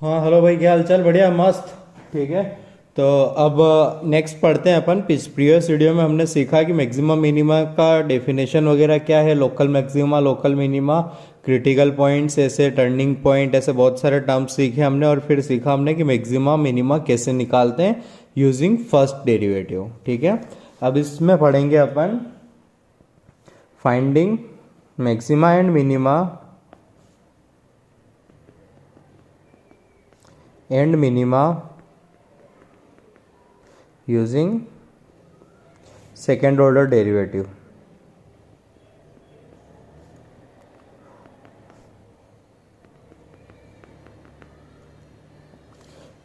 हाँ हेलो भाई, क्या हाल चाल? बढ़िया, मस्त। ठीक है। तो अब नेक्स्ट पढ़ते हैं अपन। प्रीवियस वीडियो में हमने सीखा कि मैक्सिमा मिनिमा का डेफिनेशन वगैरह क्या है, local maxima, local minima, critical points, ऐसे टर्निंग पॉइंट, ऐसे बहुत सारे टर्म्स सीखे हमने। और फिर सीखा हमने कि मैक्सिमा मिनिमा कैसे निकालते हैं यूजिंग फर्स्ट डेरिवेटिव। ठीक है। अब इसमें पढ़ेंगे अपन finding maxima and minima using second order derivative।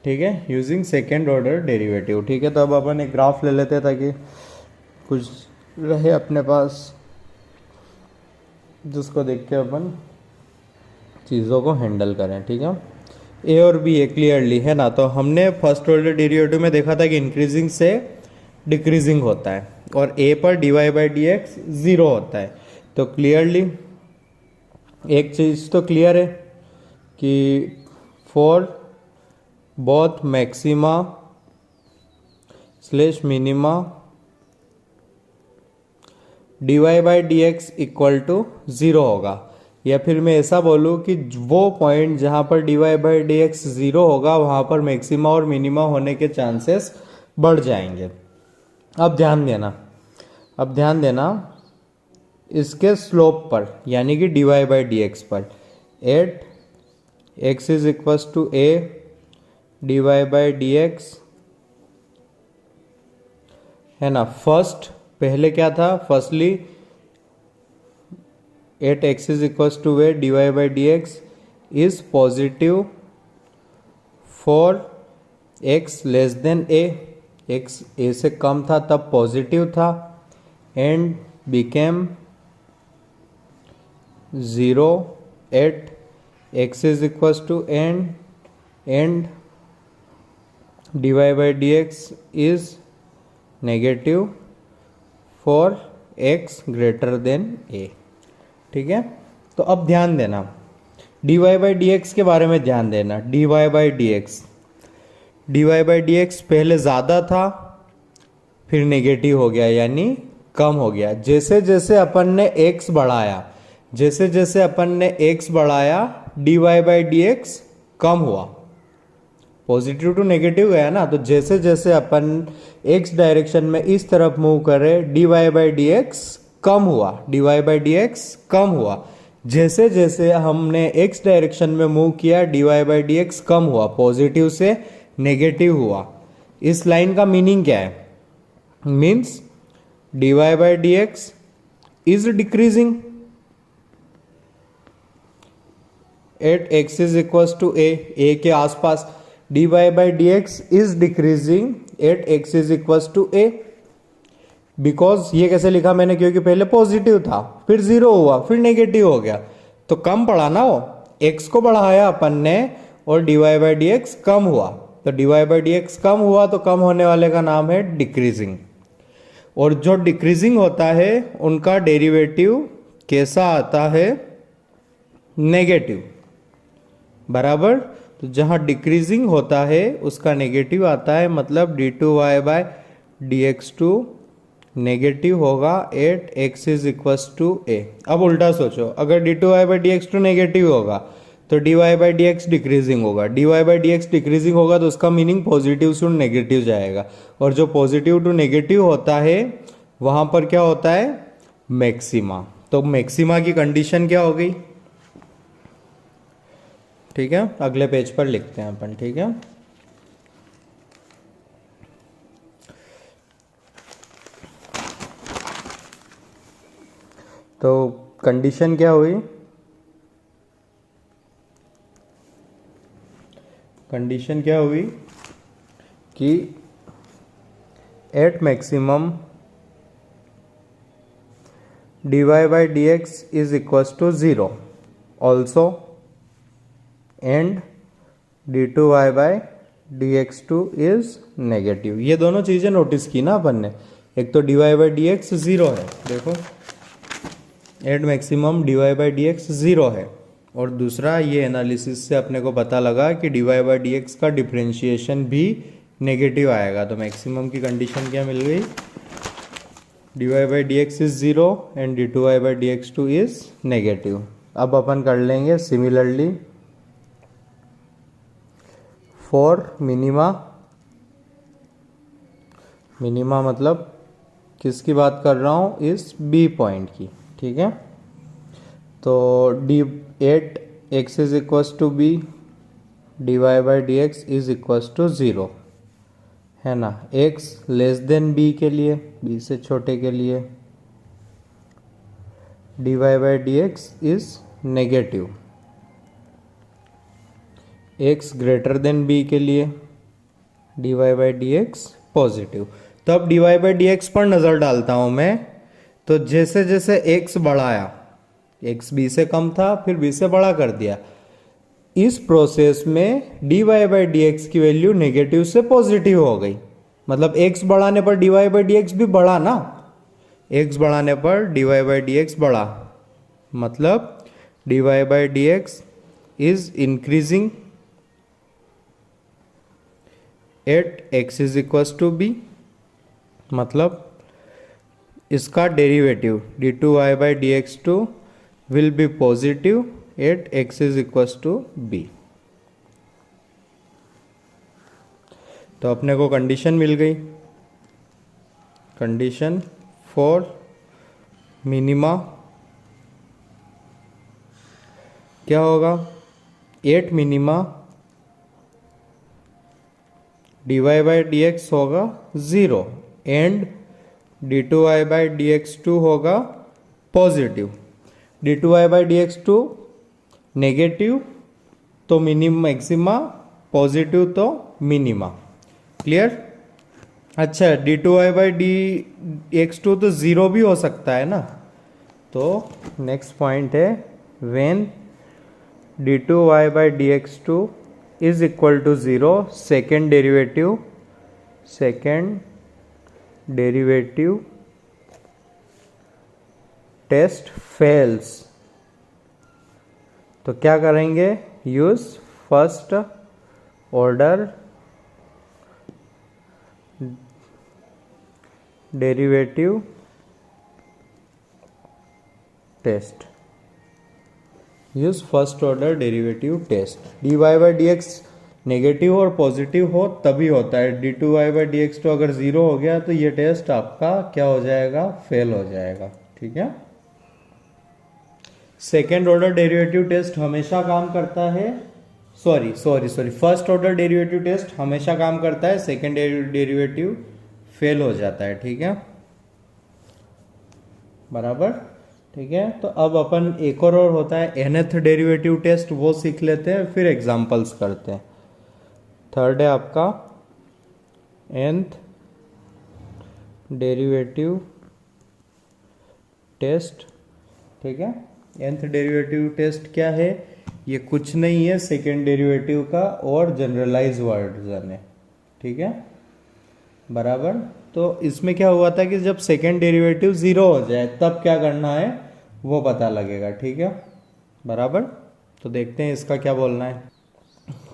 ठीक है, यूजिंग सेकेंड ऑर्डर डेरिवेटिव। ठीक है, तो अब अपन एक ग्राफ ले लेते हैं ताकि कुछ रहे अपने पास, जिसको देख के अपन चीज़ों को हैंडल करें। ठीक है, ए और बी ए क्लियरली है ना। तो हमने फर्स्ट ऑर्डर डेरिवेटिव में देखा था कि इंक्रीजिंग से डिक्रीजिंग होता है और ए पर d y by d x zero होता है। तो क्लियरली एक चीज़ तो क्लियर है कि for both maxima slash minima d y by d x equal to zero होगा। या फिर मैं ऐसा बोलूँ कि वो पॉइंट जहाँ पर d y by d x zero होगा वहाँ पर मैक्सिमा और मिनिमा होने के चांसेस बढ़ जाएंगे। अब ध्यान देना इसके स्लोप पर, यानी कि d y by d x पर। At x is equals to a d y by d x है ना। फर्स्ट पहले क्या था, firstly at x is equals to a d y by d x is positive for x less than a. X a से कम था तब positive था and became zero at x is equals to and d y by d x is negative for x greater than a. ठीक है, तो अब ध्यान देना d y by d x के बारे में ध्यान देना। D y by d x पहले ज़्यादा था फिर नेगेटिव हो गया, यानी कम हो गया। जैसे जैसे अपन ने x बढ़ाया d y by d x कम हुआ, पॉजिटिव टू नेगेटिव गया ना। तो जैसे जैसे अपन x डायरेक्शन में इस तरफ मूव करे d y by d x कम हुआ। जैसे जैसे हमने x डायरेक्शन में मूव किया d y by d x कम हुआ, पॉजिटिव से नेगेटिव हुआ। इस लाइन का मीनिंग क्या है? Means d y by d x is decreasing at x is equal to a के आसपास। D y by d x is decreasing at x is equal to a. Because ये कैसे लिखा मैंने, क्योंकि पहले पॉजिटिव था फिर ज़ीरो हुआ फिर नेगेटिव हो गया, तो कम पड़ा ना वो। एक्स को बढ़ाया अपन ने और d y by d x कम हुआ, तो d y by d x कम हुआ तो कम होने वाले का नाम है डिक्रीजिंग। और जो डिक्रीजिंग होता है उनका डेरिवेटिव कैसा आता है? नेगेटिव, बराबर। तो जहां डिक्रीजिंग होता है उसका नेगेटिव आता है, मतलब d two y by d x two negative होगा at x is equals to a. अब उल्टा सोचो, अगर d two y by d x two negative होगा तो d y by d x decreasing होगा। D y by d x decreasing होगा तो उसका मीनिंग पॉजिटिव टू नेगेटिव जाएगा, और जो पॉजिटिव टू नेगेटिव होता है वहां पर क्या होता है? मैक्सिमा। तो मैक्सिमा की कंडीशन क्या हो गई? ठीक है, अगले पेज पर लिखते हैं अपन। ठीक है, तो कंडीशन क्या हुई? कंडीशन क्या हुई कि at maximum d y by d x is equal to zero also and d two y by d x two is negative. ये दोनों चीज़ें नोटिस की ना अपन ने। एक तो d y by d x zero है, देखो at maximum d y by d x zero है, और दूसरा ये एनालिसिस से अपने को पता लगा कि dy बाई डी एक्स का डिफ्रेंशिएशन भी नेगेटिव आएगा। तो मैक्सिमम की कंडीशन क्या मिल गई, dy by d x is 0 and d2y by d x two is negative. अब अपन कर लेंगे सिमिलरली फॉर मिनिमा। मिनिमा मतलब किसकी बात कर रहा हूँ, इस बी पॉइंट की, ठीक है। तो d 8x is equals to b, d y by d x is equals to 0 है ना। x लेस देन b के लिए, b से छोटे के लिए d y by d x is negative, x greater than b के लिए d y by d x positive. तो अब d y by d x पर नज़र डालता हूं मैं। तो जैसे जैसे x बढ़ाया, x b से कम था फिर b से बड़ा कर दिया, इस प्रोसेस में d y by d x की वैल्यू नेगेटिव से पॉजिटिव हो गई। मतलब x बढ़ाने पर d y by d x भी बढ़ा ना, x बढ़ाने पर d y by d x बढ़ा, मतलब d y by d x is increasing at x is equals to b। मतलब इसका derivative d two y by d x two will be positive at x is equals to b। तो अपने को condition मिल गई, condition for minima क्या होगा, 8 minima d y by d x होगा 0 and d two y by d x two होगा positive. D two y by d x two negative तो maxima, positive तो मिनिमा। क्लियर। अच्छा, d two y by d x two तो 0 भी हो सकता है ना। तो नेक्स्ट पॉइंट है when d two y by d x two is equal to 0, second derivative test fails. तो क्या करेंगे, use first order derivative test, use first order derivative test. D y by d x negative और positive हो तभी होता है। D two y by d x two अगर 0 हो गया तो ये टेस्ट आपका क्या हो जाएगा, फेल हो जाएगा, ठीक है। सेकेंड ऑर्डर डेरिवेटिव टेस्ट हमेशा काम करता है, sorry first order derivative test हमेशा काम करता है, सेकेंड डेरिवेटिव फेल हो जाता है, ठीक है, बराबर, ठीक है। तो अब अपन एक और होता है nth डेरिवेटिव टेस्ट, वो सीख लेते हैं फिर एग्जांपल्स करते हैं। थर्ड है आपका nth डेरिवेटिव टेस्ट, ठीक है। nth डेरिवेटिव टेस्ट क्या है, ये कुछ नहीं है, सेकेंड डेरिवेटिव का और जनरलाइज वर्जन है, ठीक है, बराबर। तो इसमें क्या हुआ था कि जब सेकेंड डेरिवेटिव 0 हो जाए तब क्या करना है वो पता लगेगा, ठीक है, बराबर। तो देखते हैं इसका क्या बोलना है।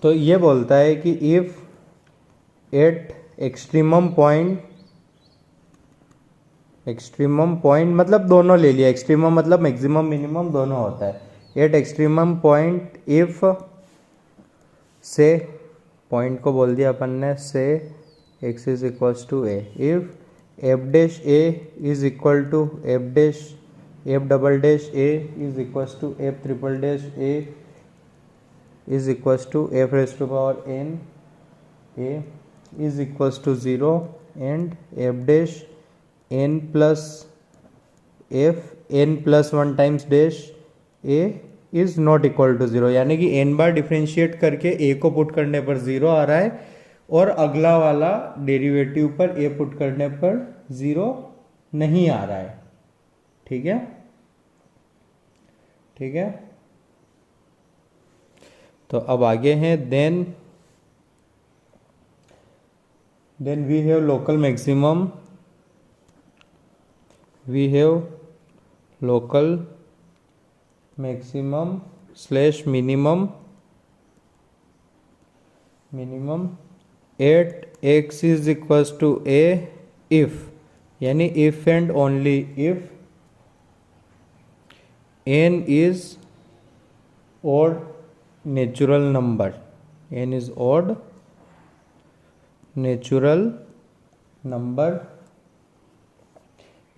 तो ये बोलता है कि इफ एट एक्सट्रीमम पॉइंट मतलब दोनों ले लिया, एक्सट्रीमम मतलब मैक्सिमम मिनिमम दोनों होता है। At extremum point if say, point को बोल दिया अपन ने, say x is equal to a, if f dash a is equal to f double dash a is equal to f triple dash a is equal to f raise to power n a is equal to 0 and f dash n plus 1 times dash a is not equal to 0, यानी कि n बार differentiate करके a को put करने पर 0 आ रहा है और अगला वाला डेरिवेटिव पर a पुट करने पर 0 नहीं आ रहा है, ठीक है, ठीक है। तो अब आगे हैं then we have local maximum, we have local maximum slash minimum at x is equals to a if, यानी if and only if n is odd natural number, n is odd natural number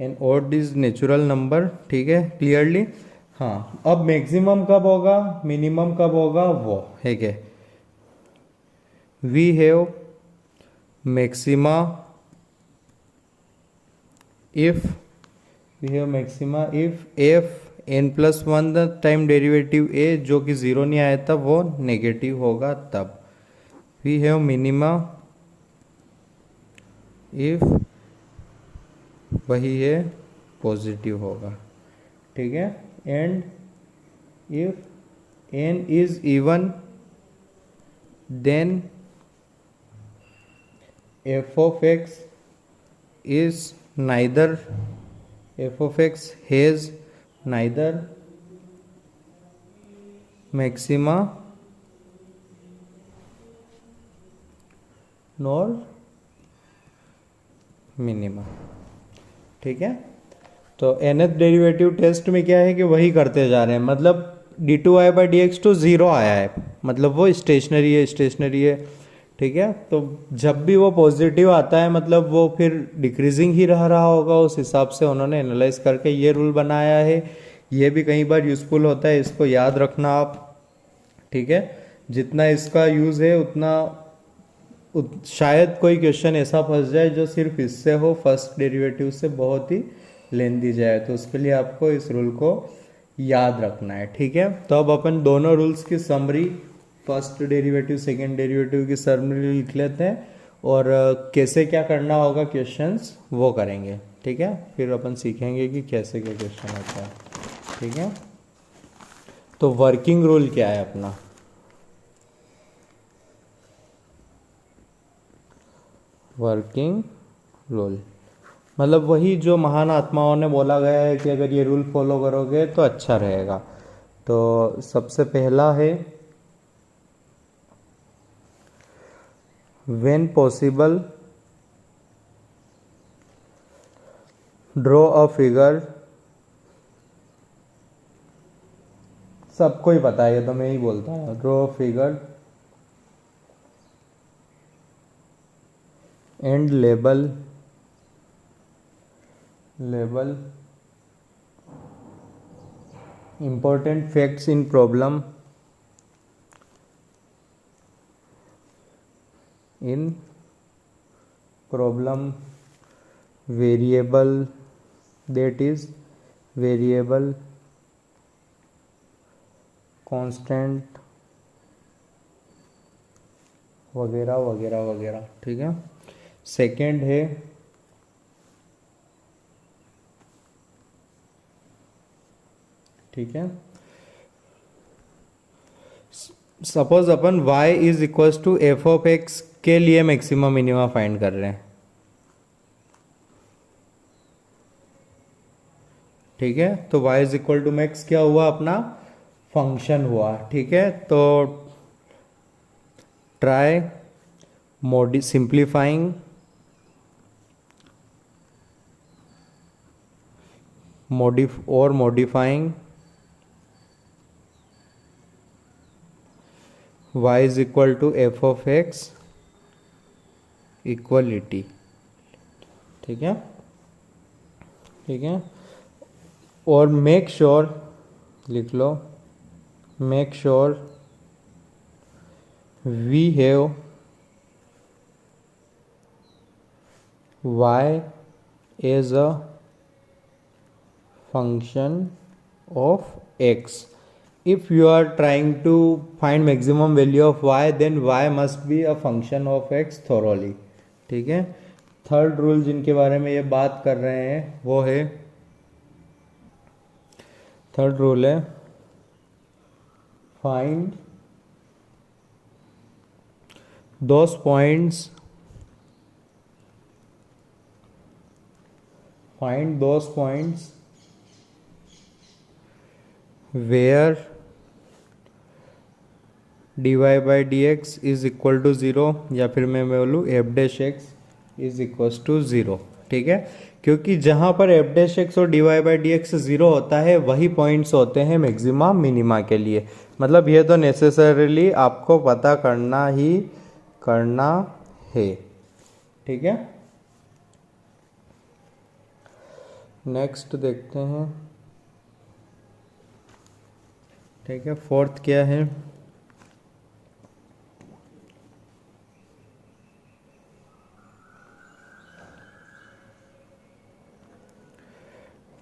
and odd is natural number। ठीक है, clearly. हाँ, अब maximum कब होगा, minimum कब होगा, वो है क्या, we have maxima if f n plus one time derivative a, जो कि जीरो नहीं आया था, वो नेगेटिव होगा तब। वी हैव मिनिमा इफ वही है पॉजिटिव होगा। ठीक है, and if n is even then f of x is neither, f of x has neither maxima nor minima। ठीक है, तो nth डेरिवेटिव टेस्ट में क्या है कि वही करते जा रहे हैं, मतलब d2y/dx तो ज़ीरो आया है, मतलब वो स्टेशनरी है। ठीक है, तो जब भी वो पॉजिटिव आता है मतलब वो फिर डिक्रीजिंग ही रहा होगा, उस हिसाब से उन्होंने एनालाइज करके ये रूल बनाया है। ये भी कई बार यूज़फुल होता है, इसको याद रखना आप। ठीक है, जितना इसका यूज़ है उतना शायद कोई क्वेश्चन ऐसा फंस जाए जो सिर्फ इससे हो, फर्स्ट डेरिवेटिव से बहुत ही लेंदी जाए, तो उसके लिए आपको इस रूल को याद रखना है। ठीक है, तो अब अपन दोनों रूल्स की summary, first derivative second derivative की समरी लिख लेते हैं और कैसे क्या करना होगा क्वेश्चंस वो करेंगे। ठीक है, फिर अपन सीखेंगे कि कैसे क्या क्वेश्चन होता है। ठीक है, तो वर्किंग रूल क्या है अपना, वर्किंग रूल मतलब वही जो महान आत्माओं ने बोला गया है कि अगर ये रूल फॉलो करोगे तो अच्छा रहेगा। तो सबसे पहला है when possible draw a figure, सबको ही पता है ये तो मैं ही बोलता हूँ, draw a figure and label important facts in problem variable, that is variable, constant वगैरह वगैरह वगैरह। ठीक है, सेकंड है ठीक है, सपोज अपन y is equals to f of x के लिए मैक्सिमम मिनिमा फाइंड कर रहे हैं। ठीक है, तो y is equal to max क्या हुआ, अपना फंक्शन हुआ। ठीक है, तो try simplifying modifying y is equal to f of x equality. ठीक है, ठीक है, और मेक श्योर लिख लो, make sure we have y as a function of x। if you are trying to find maximum value of y, then y must be a function of x thoroughly। ठीक है, third rule जिनके बारे में ये बात कर रहे हैं वो है, थर्ड रूल है find those points, find those points where dy by d x is equal to zero, या फिर मैं बोलूँ f dash x is equal to zero. ठीक है, क्योंकि जहाँ पर एफ डैश एक्स और d y by d x zero होता है वही पॉइंट्स होते हैं मैक्सिमा मिनिमा के लिए। मतलब ये तो नेसेसरीली आपको पता करना ही करना है। ठीक है, नेक्स्ट देखते हैं। ठीक है, फोर्थ क्या है?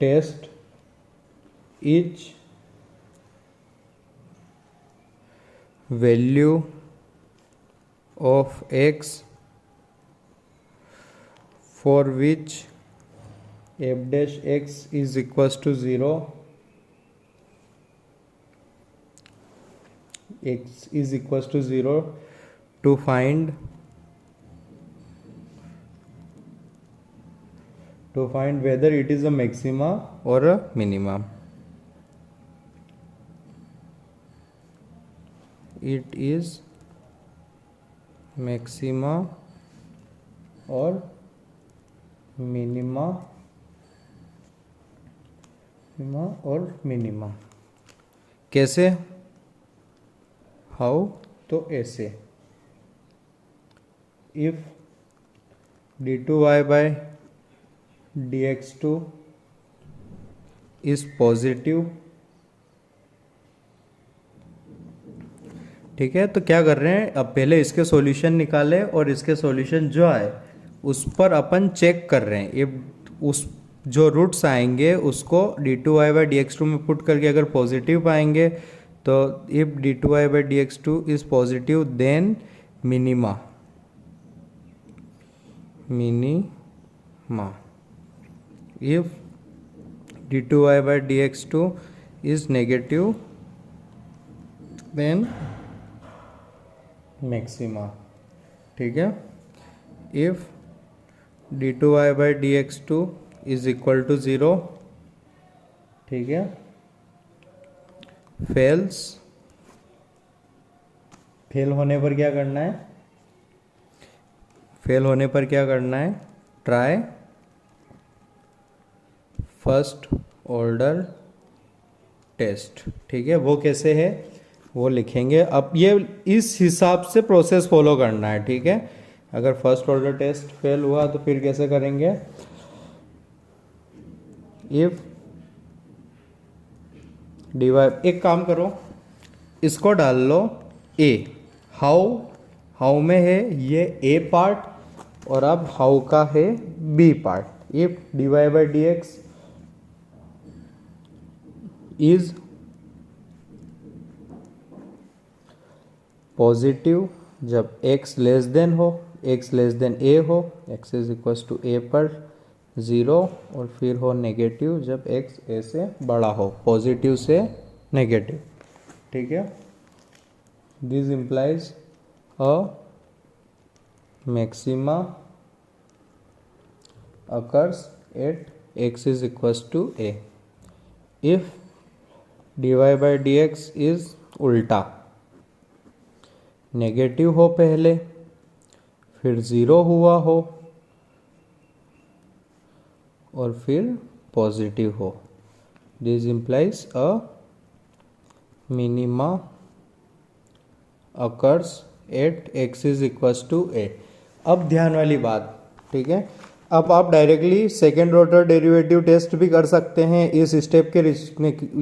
Test each value of x for which f dash x is equals to 0, x is equals to 0 to find whether it is a maxima or a minima. It is maxima और minima और minima. कैसे? How? तो ऐसे, if d2y bye dx2 is positive. ठीक है, तो क्या कर रहे हैं, अब पहले इसके सॉल्यूशन निकाले और इसके सॉल्यूशन जो आए उस पर अपन चेक कर रहे हैं। ये उस जो रूट्स आएंगे उसको d2y बाई dx2 में पुट करके अगर पॉजिटिव पाएंगे तो if d2y by dx2 is positive then minima if d2y by dx2 is negative then maxima। ठीक है, if d2y by dx2 is equal to 0, ठीक है, फेल होने पर क्या करना है? Try first order test. ठीक है, वो कैसे है वो लिखेंगे। अब ये इस हिसाब से प्रोसेस फॉलो करना है। ठीक है, अगर फर्स्ट ऑर्डर टेस्ट फेल हुआ तो फिर कैसे करेंगे? इफ डिवाई, एक काम करो, इसको डाल लो ए। हाउ में है ये ए पार्ट और अब हाउ का है b part. If d y by d x is positive जब x लेस देन हो, x लेस देन a हो, x is equal to a पर 0, और फिर हो नेगेटिव जब x a से बड़ा हो, पॉजिटिव से नेगेटिव। ठीक है, this implies a maxima occurs at x is equal to a। If dy by d x is उल्टा, नेगेटिव हो पहले फिर 0 हुआ हो और फिर पॉजिटिव हो, this implies a minima occurs at x is equal to a। अब ध्यान वाली बात, ठीक है, अब आप directly second order derivative test भी कर सकते हैं। इस स्टेप के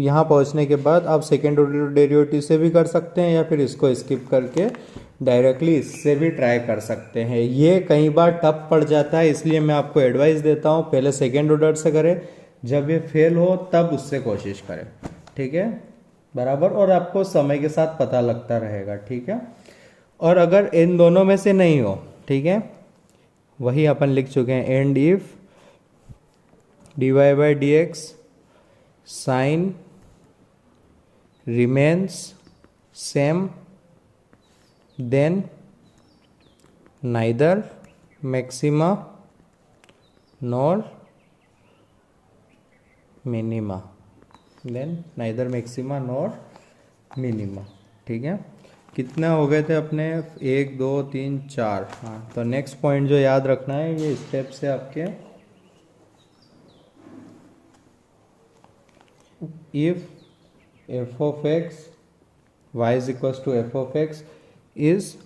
यहाँ पहुँचने के बाद आप सेकेंड ऑर्डर डेरिवेटिव से भी कर सकते हैं, या फिर इसको स्किप करके डायरेक्टली इससे भी ट्राई कर सकते हैं। ये कई बार टफ पड़ जाता है, इसलिए मैं आपको एडवाइस देता हूँ पहले सेकेंड ऑर्डर से करें, जब ये फेल हो तब उससे कोशिश करें। ठीक है, बराबर, और आपको समय के साथ पता लगता रहेगा। ठीक है, और अगर इन दोनों में से नहीं हो, ठीक है, वही अपन लिख चुके हैं, and if dy by d x sign remains same then neither maxima nor minima. ठीक है, कितने हो गए थे अपने, 1 2 3 4। हाँ, तो नेक्स्ट पॉइंट जो याद रखना है ये स्टेप से आपके, if f of x y is equal to f of x is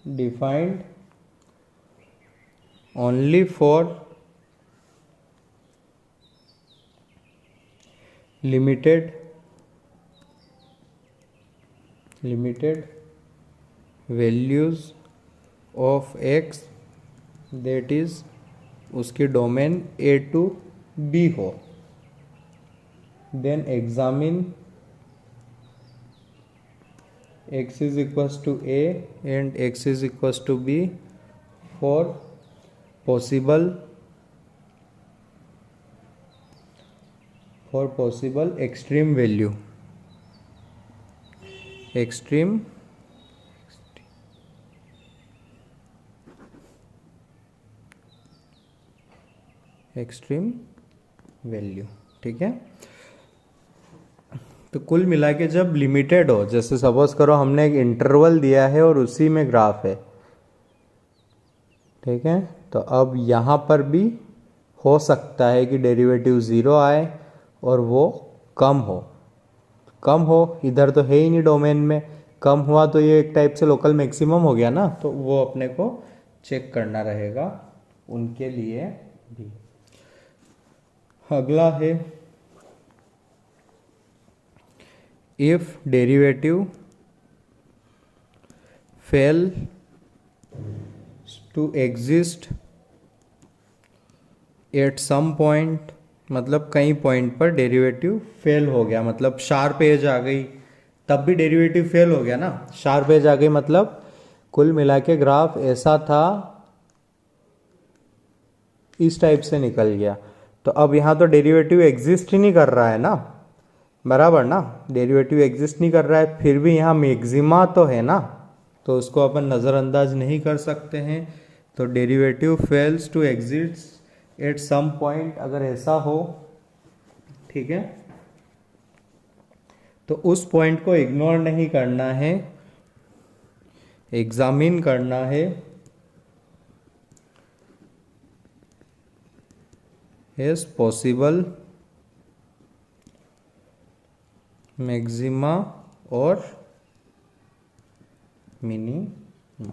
defined only for limited values of x, that is उसकी डोमेन ए टू बी हो, then examine x is equals to a and x is equals to b for possible extreme value, extreme value. ठीक है, तो कुल मिला के जब limited हो, जैसे सपोज करो हमने एक इंटरवल दिया है और उसी में ग्राफ है, ठीक है, तो अब यहाँ पर भी हो सकता है कि डेरिवेटिव ज़ीरो आए और वो कम हो, इधर तो है ही नहीं डोमेन में, कम हुआ तो ये एक टाइप से लोकल मैक्सिमम हो गया ना, तो वो अपने को चेक करना रहेगा उनके लिए भी। अगला है if derivative fail to exist at some point, मतलब कई पॉइंट पर डेरिवेटिव फेल हो गया, मतलब शार्प एज आ गई तब भी डेरिवेटिव फेल हो गया ना, शार्प एज आ गई मतलब कुल मिला के ग्राफ ऐसा था, इस टाइप से निकल गया, तो अब यहाँ तो डेरिवेटिव एग्जिस्ट ही नहीं कर रहा है ना, बराबर ना, डेरिवेटिव एग्जिस्ट नहीं कर रहा है, फिर भी यहाँ मैक्सिमा तो है ना, तो उसको अपन नज़रअंदाज नहीं कर सकते हैं, तो derivative fails to exist at some point अगर ऐसा हो, ठीक है, तो उस पॉइंट को इग्नोर नहीं करना है, एग्जामिन करना है एज पॉसिबल मैक्सिमा और मिनिमा।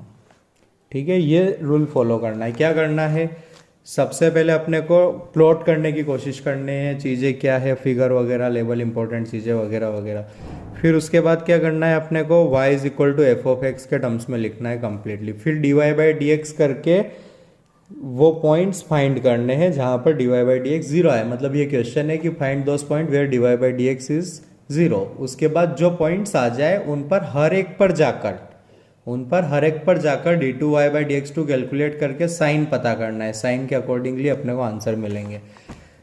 ठीक है, ये रूल फॉलो करना है। क्या करना है, सबसे पहले अपने को प्लॉट करने की कोशिश करनी है, चीज़ें क्या है, फिगर वगैरह, लेवल इंपॉर्टेंट चीज़ें वगैरह वगैरह। फिर उसके बाद क्या करना है, अपने को y is equal to f of x के टर्म्स में लिखना है कंप्लीटली, फिर dy बाई डी एक्स करके वो पॉइंट्स फाइंड करने हैं जहाँ पर dy by d x zero है, मतलब ये क्वेश्चन है कि find those point where dy by d x is zero. उसके बाद जो पॉइंट्स आ जाए उन पर हर एक पर जाकर d2y by d x two calculate करके साइन पता करना है, साइन के अकॉर्डिंगली अपने को आंसर मिलेंगे।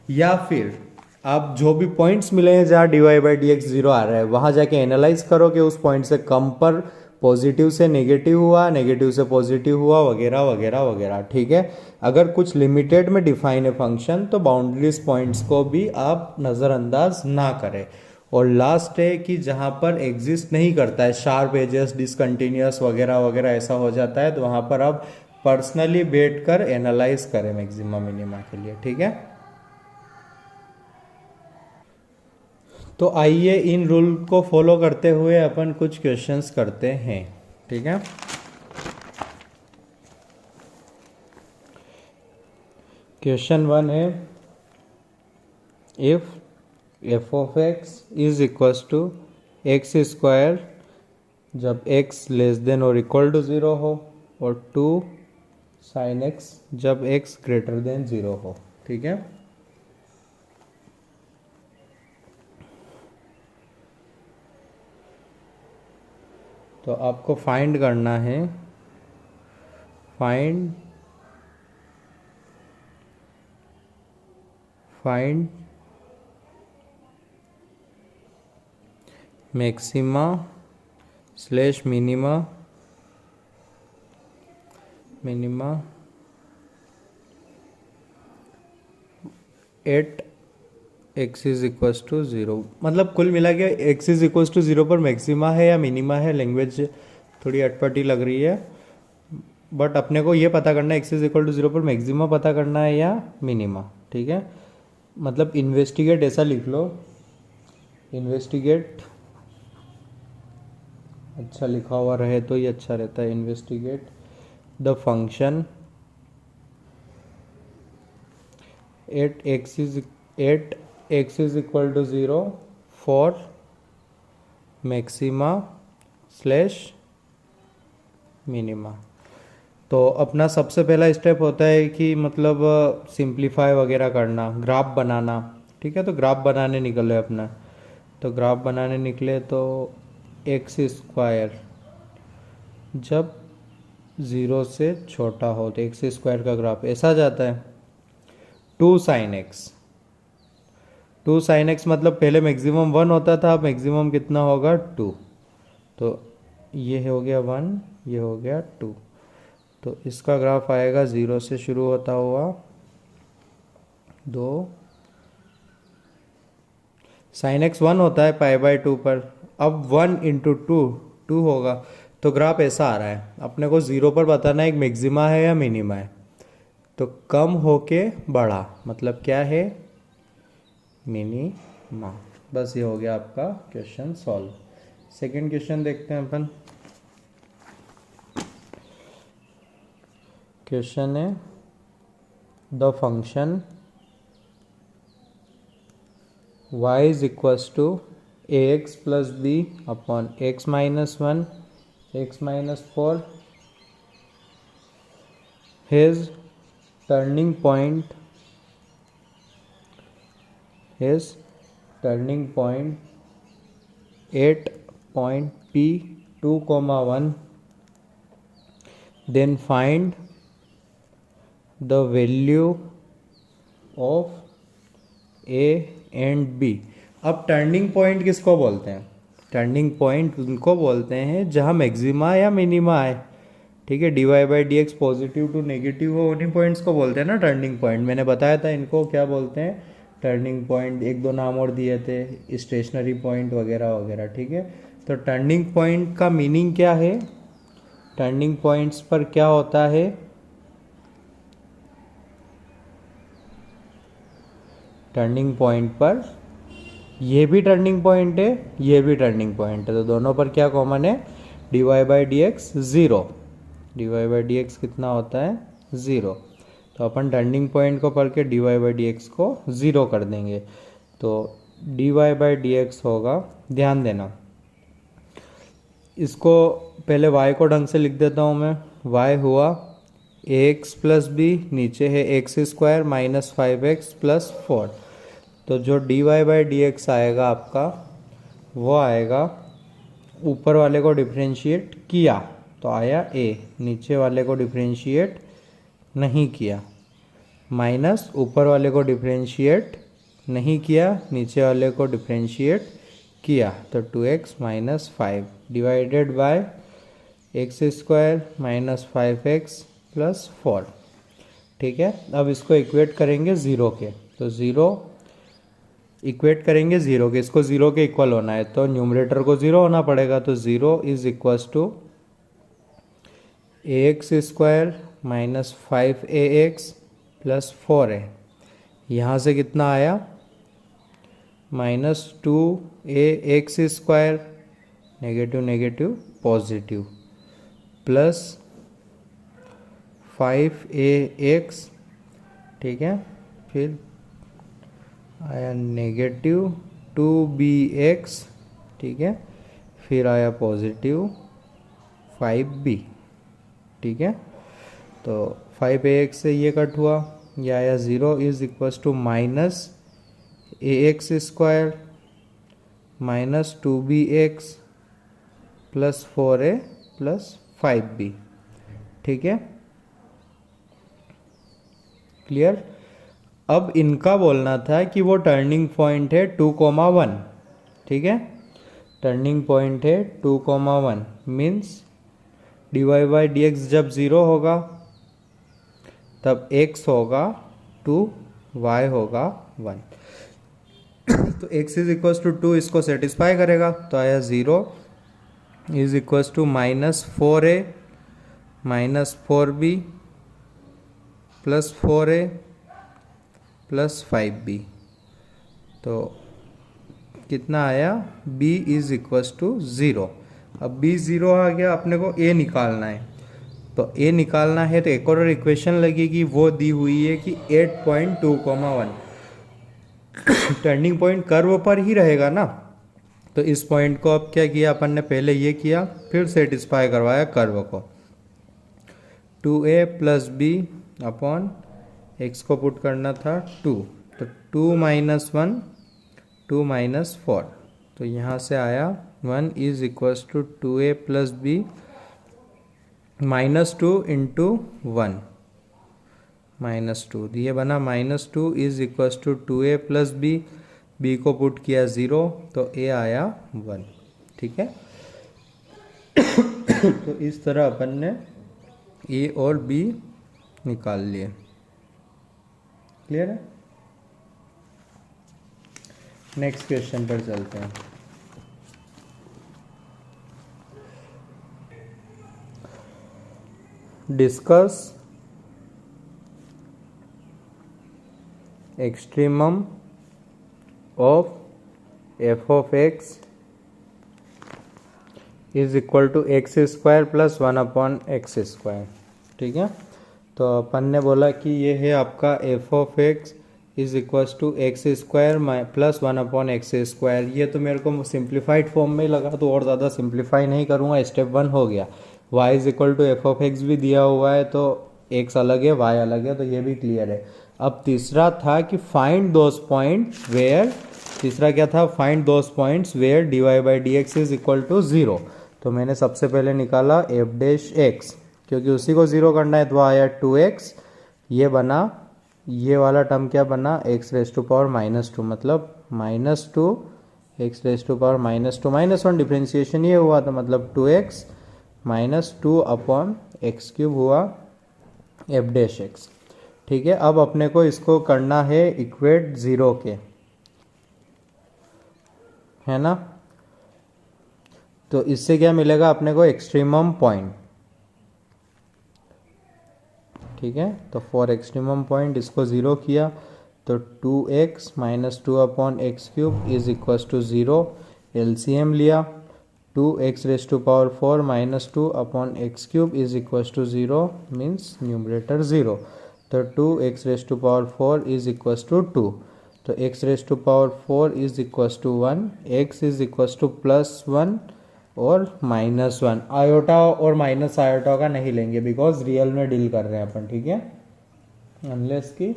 या फिर आप जो भी पॉइंट्स मिले हैं जहाँ dy by d x zero आ रहा है वहाँ जाके एनालाइज करो कि उस पॉइंट से कम पर पॉजिटिव से नेगेटिव हुआ, नेगेटिव से पॉजिटिव हुआ, वगैरह वगैरह वगैरह। ठीक है, अगर कुछ लिमिटेड में डिफाइन है फंक्शन तो बाउंड्रीज पॉइंट्स को भी आप नज़रअंदाज ना करें। और लास्ट है कि जहाँ पर एग्जिस्ट नहीं करता है, शार्प एजेस, डिसकंटिन्यूअस वगैरह वगैरह ऐसा हो जाता है, तो वहाँ पर आप पर्सनली बैठकर एनालाइज करें मैक्सिमा मिनिमा के लिए। ठीक है, तो आइए इन रूल को फॉलो करते हुए अपन कुछ क्वेश्चंस करते हैं। ठीक है, क्वेश्चन 1 है if f of x is equals to x square जब x लेस देन और इक्वल टू 0 हो, और 2 साइन x जब x ग्रेटर देन 0 हो। ठीक है, तो आपको फाइंड करना है, find maxima slash minima at x is equal to 0, मतलब कुल मिला के x इज इक्वल टू 0 पर मैक्सिमा है या मिनिमा है। लैंग्वेज थोड़ी अटपटी लग रही है, बट अपने को ये पता करना है x इज इक्वल टू 0 पर मैक्सिमा पता करना है या मिनिमा। ठीक है, मतलब इन्वेस्टिगेट ऐसा लिख लो, इन्वेस्टिगेट अच्छा लिखा हुआ रहे तो ये अच्छा रहता है। Investigate the function at x is equal to 0 for maxima slash minima. तो अपना सबसे पहला स्टेप होता है कि मतलब सिंप्लीफाई वगैरह करना, ग्राफ बनाना। ठीक है, तो ग्राफ बनाने निकले अपना, तो ग्राफ बनाने निकले तो एक्स स्क्वायर जब 0 से छोटा हो तो एक्स स्क्वायर का ग्राफ ऐसा जाता है। 2 sin x, 2 sin x मतलब पहले मैक्सिमम 1 होता था, अब मैक्सिमम कितना होगा 2। तो ये हो गया 1, ये हो गया 2, तो इसका ग्राफ आएगा 0 से शुरू होता हुआ 2 sin x 1 होता है π/2 पर। अब 1 इंटू 2 होगा, तो ग्राफ ऐसा आ रहा है। अपने को 0 पर बताना है एक मैक्सिमा है या मिनिमा है, तो कम होके बढ़ा मतलब क्या है, मिनिमा। बस ये हो गया आपका क्वेश्चन सॉल्व। सेकंड क्वेश्चन देखते हैं अपन। क्वेश्चन है the function y is equals to ax plus b upon x minus 1 x minus 4 his turning point at point P 2,1, then find the value of A and B। अब turning point किसको बोलते हैं? Turning point उनको बोलते हैं जहाँ maxima या minima आए। ठीक है, dy by d x positive to negative हो, उन्हीं पॉइंट्स को बोलते हैं ना टर्निंग पॉइंट। मैंने बताया था इनको क्या बोलते हैं, टर्निंग पॉइंट। एक दो नाम और दिए थे, स्टेशनरी पॉइंट वगैरह वगैरह। ठीक है, तो टर्निंग पॉइंट का मीनिंग क्या है, टर्निंग पॉइंट्स पर क्या होता है, टर्निंग पॉइंट पर ये भी टर्निंग पॉइंट है, ये भी टर्निंग पॉइंट है, तो दोनों पर क्या कॉमन है, dy by d x 0। dy by d x कितना होता है 0, तो अपन टर्निंग पॉइंट को पढ़ के dy बाई डी एक्स को 0 कर देंगे। तो dy बाई डी एक्स होगा, ध्यान देना इसको पहले y को ढंग से लिख देता हूँ मैं। y हुआ ax प्लस बी, नीचे है x square minus 5x plus 4। तो जो dy बाई डी एक्स आएगा आपका, वो आएगा ऊपर वाले को डिफ्रेंशिएट किया तो आया a, नीचे वाले को डिफ्रेंशिएट नहीं किया, माइनस ऊपर वाले को डिफ्रेंशिएट नहीं किया, नीचे वाले को डिफ्रेंशिएट किया, तो 2x minus 5 divided by x square minus 5x plus 4। ठीक है, अब इसको इक्वेट करेंगे 0 के, तो 0 इक्वेट करेंगे 0 के, इसको 0 के इक्वल होना है तो न्यूमरेटर को 0 होना पड़ेगा। तो 0 is equals to ax square minus 5ax plus 4 है। यहाँ से कितना आया, minus 2ax square, negative negative positive, plus 5ax। ठीक है, फिर आया नेगेटिव 2bx। ठीक है, फिर आया पॉजिटिव 5b। ठीक है, तो 5ax से ये कट हुआ, ये आया 0 is equals to minus ax square minus 2bx plus 4a plus 5b। ठीक है, क्लियर। अब इनका बोलना था कि वो टर्निंग पॉइंट है 2,1। ठीक है, टर्निंग पॉइंट है 2,1 means dy by d x जब 0 होगा तब x होगा 2, y होगा 1। तो x इज इक्वल टू 2 इसको सेटिस्फाई करेगा, तो आया 0 is equal to -4a -4b +4a +5b। तो कितना आया, b इज इक्वल टू 0। अब b 0 आ गया, अपने को a निकालना है। तो a निकालना है तो एक और इक्वेशन लगेगी, वो दी हुई है कि 8.2,1 टर्निंग पॉइंट कर्व पर ही रहेगा ना। तो इस पॉइंट को अब क्या किया अपन ने, पहले ये किया, फिर सेटिस्फाई करवाया कर्व को। 2a + b अपॉन x को पुट करना था 2, तो 2 - 1 2 - 4, तो यहाँ से आया 1 is equal to 2a + b -2 × 1 -2, ये बना -2 is equal to 2a + b, b को पुट किया 0, तो a आया 1। ठीक है। तो इस तरह अपन ने a और b निकाल लिए। क्लियर है। नेक्स्ट क्वेश्चन पर चलते हैं। Discuss extremum of f of x is equal to x² + 1/x²। ठीक है। तो अपन ने बोला कि ये है आपका f of x is equal to x² + 1/x²। ये तो मेरे को सिंप्लीफाइड फॉर्म में लगा, तो और ज़्यादा सिंप्लीफाई नहीं करूँगा, स्टेप 1 हो गया। y is equal to f of x भी दिया हुआ है, तो x अलग है y अलग है, तो ये भी क्लियर है। अब तीसरा था कि फाइंड दोज पॉइंट्स वेयर, तीसरा क्या था, find those points where dy/dx is equal to 0। तो मैंने सबसे पहले निकाला f'(x), क्योंकि उसी को 0 करना है, तो आया 2x, ये बना, ये वाला टर्म क्या बना, x⁻⁻², मतलब -2 x⁻⁻², -1 डिफ्रेंशिएशन ये हुआ, तो मतलब 2x -2/x³ हुआ f'(x). ठीक है। अब अपने को इसको करना है इक्वेट 0 के, है ना। तो इससे क्या मिलेगा अपने को, एक्सट्रीमम पॉइंट। ठीक है। तो फॉर एक्सट्रीमम पॉइंट इसको 0 किया, तो 2x -2/x³ is equal to 0। LCM लिया, 2x⁴ -2/x³ is equal to 0, means numerator 0। तो 2x⁴ इज इक्वल टू 2, तो x⁴ is equal to 1, x is equal to +1 और -1। आयोटा और माइनस आयोटा का नहीं लेंगे, बिकॉज रियल में डील कर रहे हैं अपन। ठीक है, अनलेस की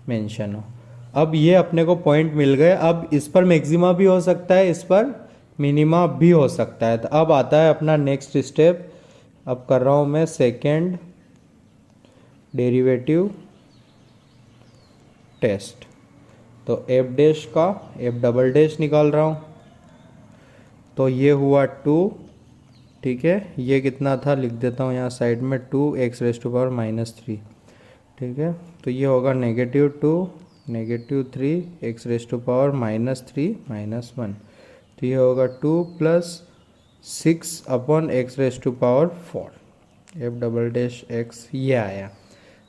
मेंशन हो। अब ये अपने को पॉइंट मिल गए। अब इस पर मैक्सिमा भी हो सकता है, इस पर मिनिमा भी हो सकता है। तो अब आता है अपना नेक्स्ट स्टेप। अब कर रहा हूँ मैं सेकेंड डेरिवेटिव टेस्ट। तो f' का f" निकाल रहा हूँ। तो ये हुआ 2, ठीक है। ये कितना था लिख देता हूँ यहाँ साइड में, 2x⁻⁻3, ठीक है। तो ये होगा -2 -3 x⁻³ -1। तो ये होगा 2 + 6/x⁴ f'(x) ये आया,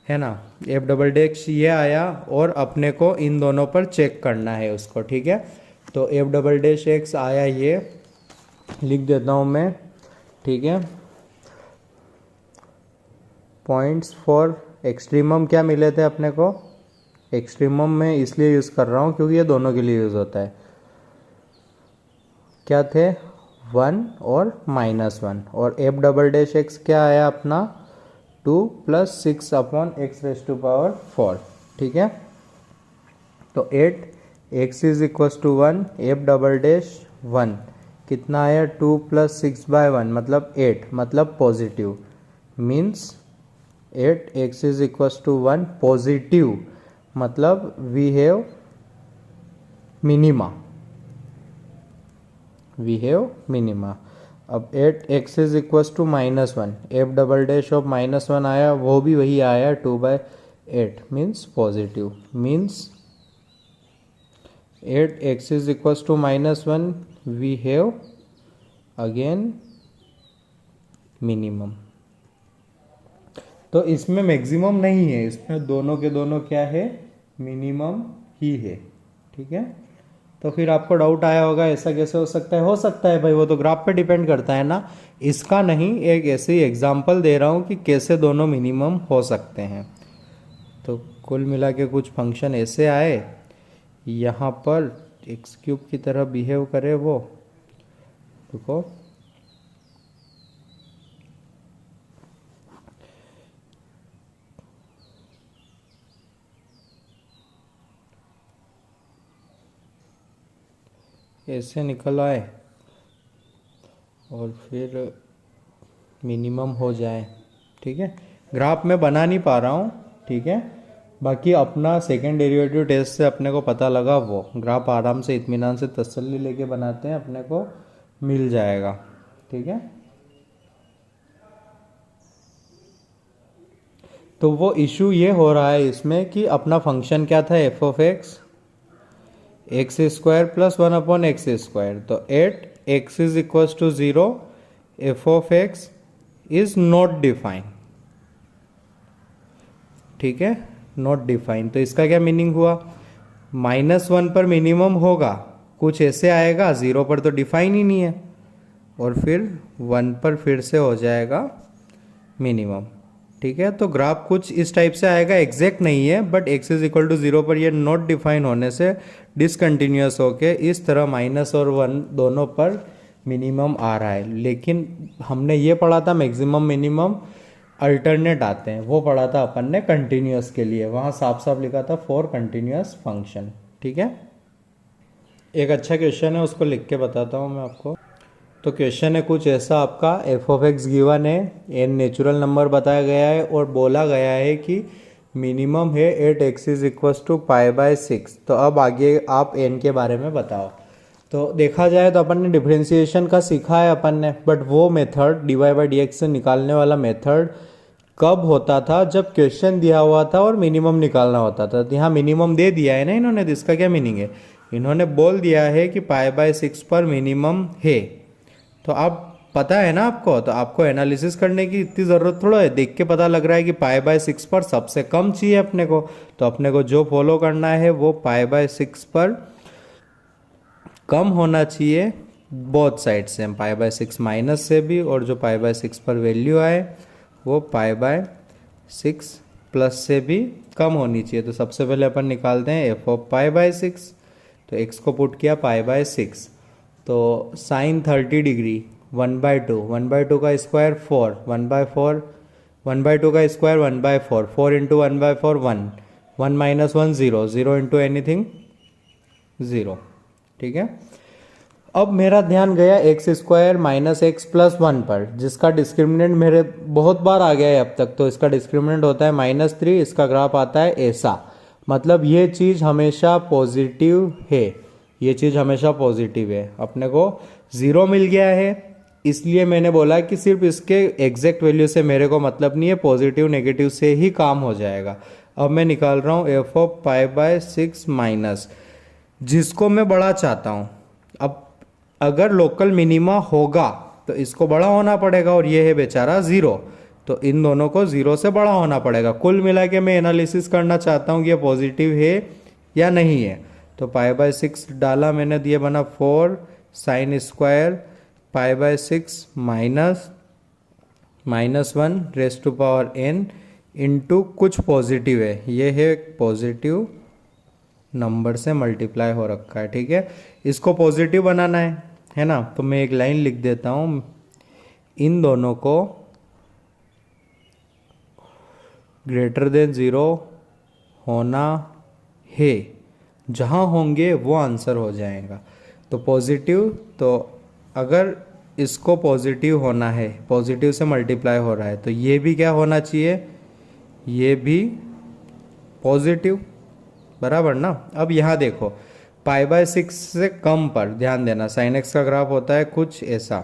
है ना। f'(x) ये आया, और अपने को इन दोनों पर चेक करना है उसको। ठीक है। तो f'(x) आया, ये लिख देता हूँ मैं। ठीक है। पॉइंट्स फॉर एक्सट्रीमम क्या मिले थे अपने को, एक्सट्रीमम में इसलिए यूज़ कर रहा हूँ क्योंकि ये दोनों के लिए यूज़ होता है। क्या थे, 1 और -1। और f'(x) क्या आया अपना, 2 + 6/x⁴। ठीक है। तो 8x is equal to 1, f'(1) कितना आया, 2 + 6/1 मतलब 8, मतलब positive, means 8x is equal to 1 positive, मतलब we have minima, we have minima. अब 8x इज इक्वल टू -1, f'(ऑफ -1) आया, वो भी वही आया 2/8, means positive, means at x is equals to -1 we have again minimum. तो इसमें मैक्सिमम नहीं है, इसमें दोनों के दोनों क्या है, मिनिमम ही है। ठीक है, तो फिर आपको डाउट आया होगा ऐसा कैसे हो सकता है भाई, वो तो ग्राफ पे डिपेंड करता है ना। इसका नहीं, एक ऐसे ही एग्जांपल दे रहा हूँ कि कैसे दोनों मिनिमम हो सकते हैं। तो कुल मिला के कुछ फंक्शन ऐसे आए, यहाँ पर एक्स क्यूब की तरह बिहेव करे वो, देखो ऐसे निकल आए और फिर मिनिमम हो जाए। ठीक है, ग्राफ में बना नहीं पा रहा हूँ। ठीक है, बाकी अपना सेकेंड डेरिवेटिव टेस्ट से अपने को पता लगा, वो ग्राफ आराम से इत्मीनान से तसल्ली लेके बनाते हैं, अपने को मिल जाएगा। ठीक है, तो वो इशू ये हो रहा है इसमें कि अपना फंक्शन क्या था, f of x x square plus 1/x²। तो at x is equal to 0 f of x is not define. ठीक है, नॉट डिफाइन, तो इसका क्या मीनिंग हुआ, -1 पर मिनिमम होगा, कुछ ऐसे आएगा, 0 पर तो डिफाइन ही नहीं है, और फिर 1 पर फिर से हो जाएगा मिनिमम। ठीक है, तो ग्राफ कुछ इस टाइप से आएगा, एग्जैक्ट नहीं है, but x is equal to 0 पर ये नॉट डिफाइन होने से डिसकंटिन्यूस होके इस तरह माइनस और 1 दोनों पर मिनिमम आ रहा है। लेकिन हमने ये पढ़ा था मैक्सिमम मिनिमम अल्टरनेट आते हैं, वो पढ़ा था अपन ने कंटिन्यूस के लिए, वहाँ साफ साफ लिखा था फॉर कंटिन्यूस फंक्शन। ठीक है, एक अच्छा क्वेश्चन है, उसको लिख के बताता हूँ मैं आपको। तो क्वेश्चन है कुछ ऐसा आपका, एफ ऑफ एक्स गिवन है, एन नेचुरल नंबर बताया गया है और बोला गया है कि मिनिमम है at x is equal to π/6। तो अब आगे आप एन के बारे में बताओ। तो देखा जाए तो अपन ने डिफरेंशिएशन का सीखा है अपन ने, बट वो मेथड dy/dx से निकालने वाला मेथड कब होता था, जब क्वेश्चन दिया हुआ था और मिनिमम निकालना होता था। तो यहाँ मिनिमम दे दिया है ना इन्होंने, तो इसका क्या मीनिंग है, इन्होंने बोल दिया है कि π/6 पर मिनिमम है। तो अब पता है ना आपको, तो आपको एनालिसिस करने की इतनी ज़रूरत थोड़ा है, देख के पता लग रहा है कि π/6 पर सबसे कम चाहिए अपने को। तो अपने को जो फॉलो करना है वो π/6 पर कम होना चाहिए, बोथ साइड से, π/6 माइनस से भी, और जो π/6 पर वैल्यू आए वो π/6 प्लस से भी कम होनी चाहिए। तो सबसे पहले अपन निकालते हैं एफ ऑफ π/6। तो x को पुट किया π/6, तो साइन 30 डिग्री 1/2, 1/2 का स्क्वायर 4, 1/4, 1/2 का स्क्वायर 1/4, 4 इंटू 1/4 1, 1 - 1 0, 0 इंटू एनीथिंग 0। ठीक है, अब मेरा ध्यान गया x² - x + 1 पर, जिसका डिस्क्रिमिनेंट मेरे बहुत बार आ गया है अब तक। तो इसका डिस्क्रिमिनेंट होता है -3, इसका ग्राफ आता है ऐसा, मतलब ये चीज़ हमेशा पॉजिटिव है, ये चीज़ हमेशा पॉजिटिव है। अपने को 0 मिल गया है, इसलिए मैंने बोला कि सिर्फ इसके एग्जैक्ट वैल्यू से मेरे को मतलब नहीं है, पॉजिटिव नेगेटिव से ही काम हो जाएगा। अब मैं निकाल रहा हूँ एफ ऑफ π/6 माइनस, जिसको मैं बड़ा चाहता हूँ। अब अगर लोकल मिनिमा होगा तो इसको बड़ा होना पड़ेगा, और ये है बेचारा 0, तो इन दोनों को 0 से बड़ा होना पड़ेगा। कुल मिला के मैं एनालिसिस करना चाहता हूँ कि ये पॉजिटिव है या नहीं है। तो π/6 डाला मैंने, दिए बना 4 sine square π/6 minus 1 raised to power n into कुछ पॉजिटिव है, ये है पॉजिटिव नंबर से मल्टीप्लाई हो रखा है। ठीक है, इसको पॉजिटिव बनाना है ना। तो मैं एक लाइन लिख देता हूँ, इन दोनों को ग्रेटर देन 0 होना है, जहाँ होंगे वो आंसर हो जाएगा। तो पॉजिटिव, तो अगर इसको पॉजिटिव होना है, पॉजिटिव से मल्टीप्लाई हो रहा है, तो ये भी क्या होना चाहिए, ये भी पॉजिटिव, बराबर ना। अब यहाँ देखो π/6 से कम पर ध्यान देना, साइन एक्स का ग्राफ होता है कुछ ऐसा,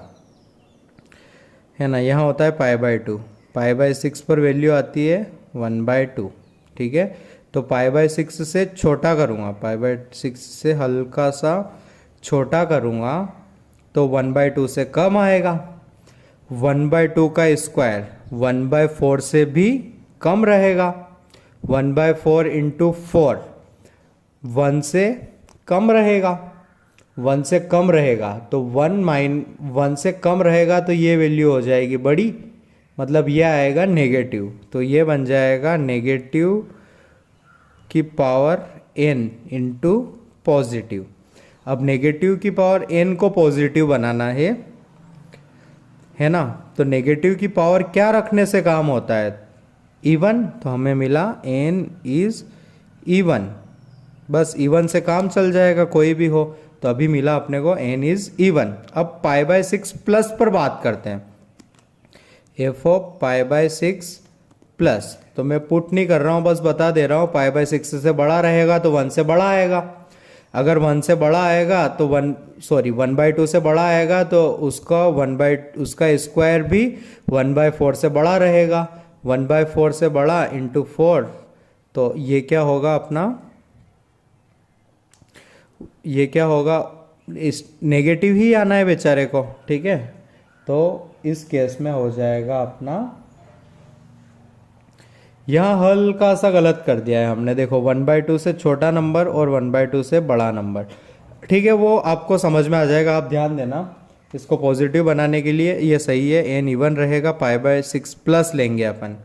है ना। यहाँ होता है π/2, π/6 पर वैल्यू आती है 1/2। ठीक है, तो पाई बाय 6 से छोटा करूँगा, पाई बाय 6 से हल्का सा छोटा करूँगा तो 1/2 से कम आएगा। 1/2 का स्क्वायर 1/4 से भी कम रहेगा। 1/4 इंटू 4 1 से कम रहेगा, 1 से कम रहेगा तो 1 से कम रहेगा तो ये वैल्यू हो जाएगी बड़ी, मतलब ये आएगा नेगेटिव, तो ये बन जाएगा नेगेटिव की पावर n इंटू पॉजिटिव। अब नेगेटिव की पावर n को पॉजिटिव बनाना है ना, तो नेगेटिव की पावर क्या रखने से काम होता है, इवन, तो हमें मिला n इज इवन, बस इवन से काम चल जाएगा कोई भी हो, तो अभी मिला अपने को n इज इवन। अब पाई बाय 6 प्लस पर बात करते हैं, F of pi by 6 plus, तो मैं पुट नहीं कर रहा हूँ, बस बता दे रहा हूँ, पाई बाय 6 से बड़ा रहेगा तो 1 से बड़ा आएगा, अगर 1 से बड़ा आएगा तो 1/2 से बड़ा आएगा तो उसका स्क्वायर भी 1/4 से बड़ा रहेगा, 1/4 से बड़ा इंटू 4, तो ये क्या होगा अपना, ये क्या होगा, इस नेगेटिव ही आना है बेचारे को, ठीक है, तो इस केस में हो जाएगा अपना, यहाँ हल्का सा गलत कर दिया है हमने, देखो 1/2 से छोटा नंबर और 1/2 से बड़ा नंबर, ठीक है, वो आपको समझ में आ जाएगा, आप ध्यान देना। इसको पॉजिटिव बनाने के लिए ये सही है, n इवन रहेगा, पाई बाय 6 प्लस लेंगे अपन,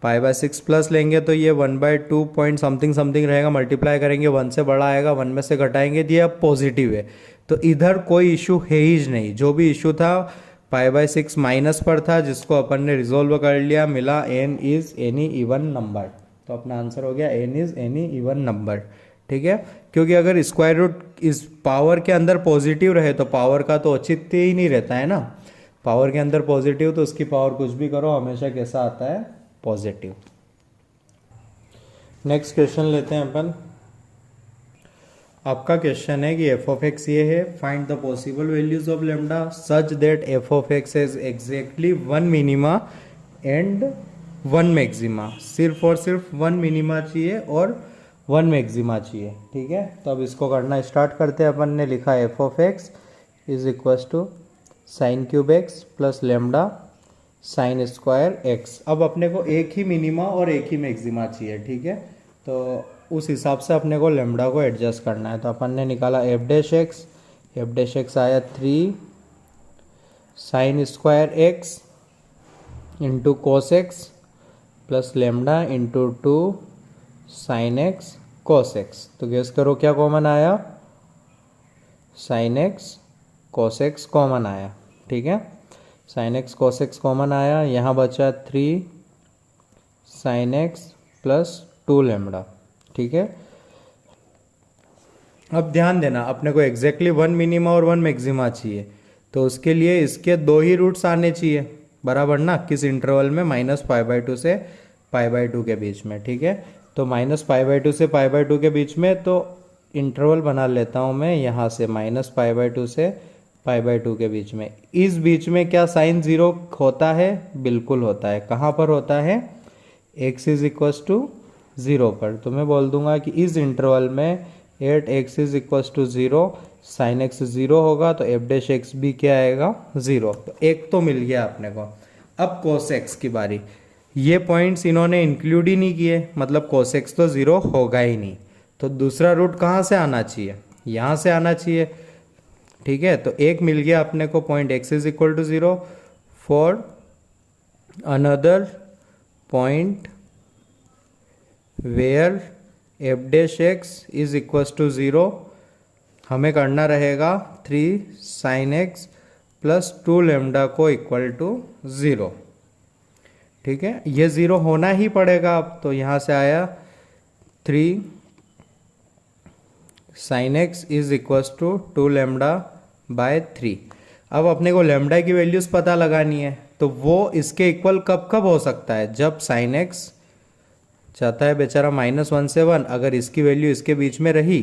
पाई बाय 6 प्लस लेंगे तो ये 1/2 पॉइंट समथिंग समथिंग रहेगा, मल्टीप्लाई करेंगे 1 से बड़ा आएगा, 1 में से घटाएंगे, ये अब पॉजिटिव है, तो इधर कोई इशू है ही नहीं, जो भी इशू था पाई बाय 6 माइनस पर था, जिसको अपन ने रिजोल्व कर लिया, मिला n is any even number, तो अपना आंसर हो गया n is any even number, ठीक है, क्योंकि अगर स्क्वायर रूट इस पावर के अंदर पॉजिटिव रहे तो पावर का तो औचित्य ही नहीं रहता है ना, पावर के अंदर पॉजिटिव तो उसकी पावर कुछ भी करो हमेशा कैसा आता है, पॉजिटिव। नेक्स्ट क्वेश्चन लेते हैं अपन, आपका क्वेश्चन है कि एफ ऑफ एक्स ये है, find the possible values of lambda such that F of x has exactly 1 minima and 1 maxima, सिर्फ और सिर्फ 1 मिनिमा चाहिए और 1 मैक्सिमा चाहिए, ठीक है, तो अब इसको करना स्टार्ट करते हैं। अपन ने लिखा f of x is equal to sine cube x plus lambda sine square x. अब अपने को एक ही मिनिमा और एक ही मैक्सिमा चाहिए, ठीक है, तो उस हिसाब से अपने को लेमडा को एडजस्ट करना है, तो अपन ने निकाला एफ डैश एक्स आया 3 sign square x into cos x plus lambda into 2 sine x cos x, तो गेस करो क्या कॉमन आया, sine x cos x common आया, ठीक है, sine x cos x common आया, यहाँ बचा 3 साइन एक्स प्लस 2 लेमडा, ठीक है। अब ध्यान देना, अपने को एग्जैक्टली 1 मिनिमा और 1 मैक्सिमा चाहिए, तो उसके लिए इसके 2 ही रूट्स आने चाहिए, बराबर ना, किस इंटरवल में, -π/2 से π/2 के बीच में, ठीक है, तो -π/2 से π/2 के बीच में, तो इंटरवल बना लेता हूँ मैं यहाँ से, -π/2 से π/2 के बीच में, इस बीच में क्या साइन 0 होता है, बिल्कुल होता है, कहाँ पर होता है, x इज इक्वल टू 0 पर, तो मैं बोल दूंगा कि इस इंटरवल में at x is equal to 0, sine x 0 होगा तो एफ डैश एक्स भी क्या आएगा, 0, तो एक तो मिल गया अपने को। अब कोस x की बारी, ये पॉइंट्स इन्होंने इंक्लूड ही नहीं किए, मतलब कोस x तो 0 होगा ही नहीं, तो दूसरा रूट कहाँ से आना चाहिए, यहाँ से आना चाहिए, ठीक है, तो एक मिल गया अपने को point x is equal to 0 for another point where f dash x is equal to 0, हमें करना रहेगा 3 साइन एक्स प्लस 2 लेमडा को इक्वल टू 0, ठीक है, ये 0 होना ही पड़ेगा अब, तो यहाँ से आया 3 sine x is equal to 2 lambda by 3। अब अपने को लेमडा की वैल्यूज पता लगानी है, तो वो इसके इक्वल कब कब हो सकता है, जब साइन एक्स चाहता है बेचारा -1 से 1, अगर इसकी वैल्यू इसके बीच में रही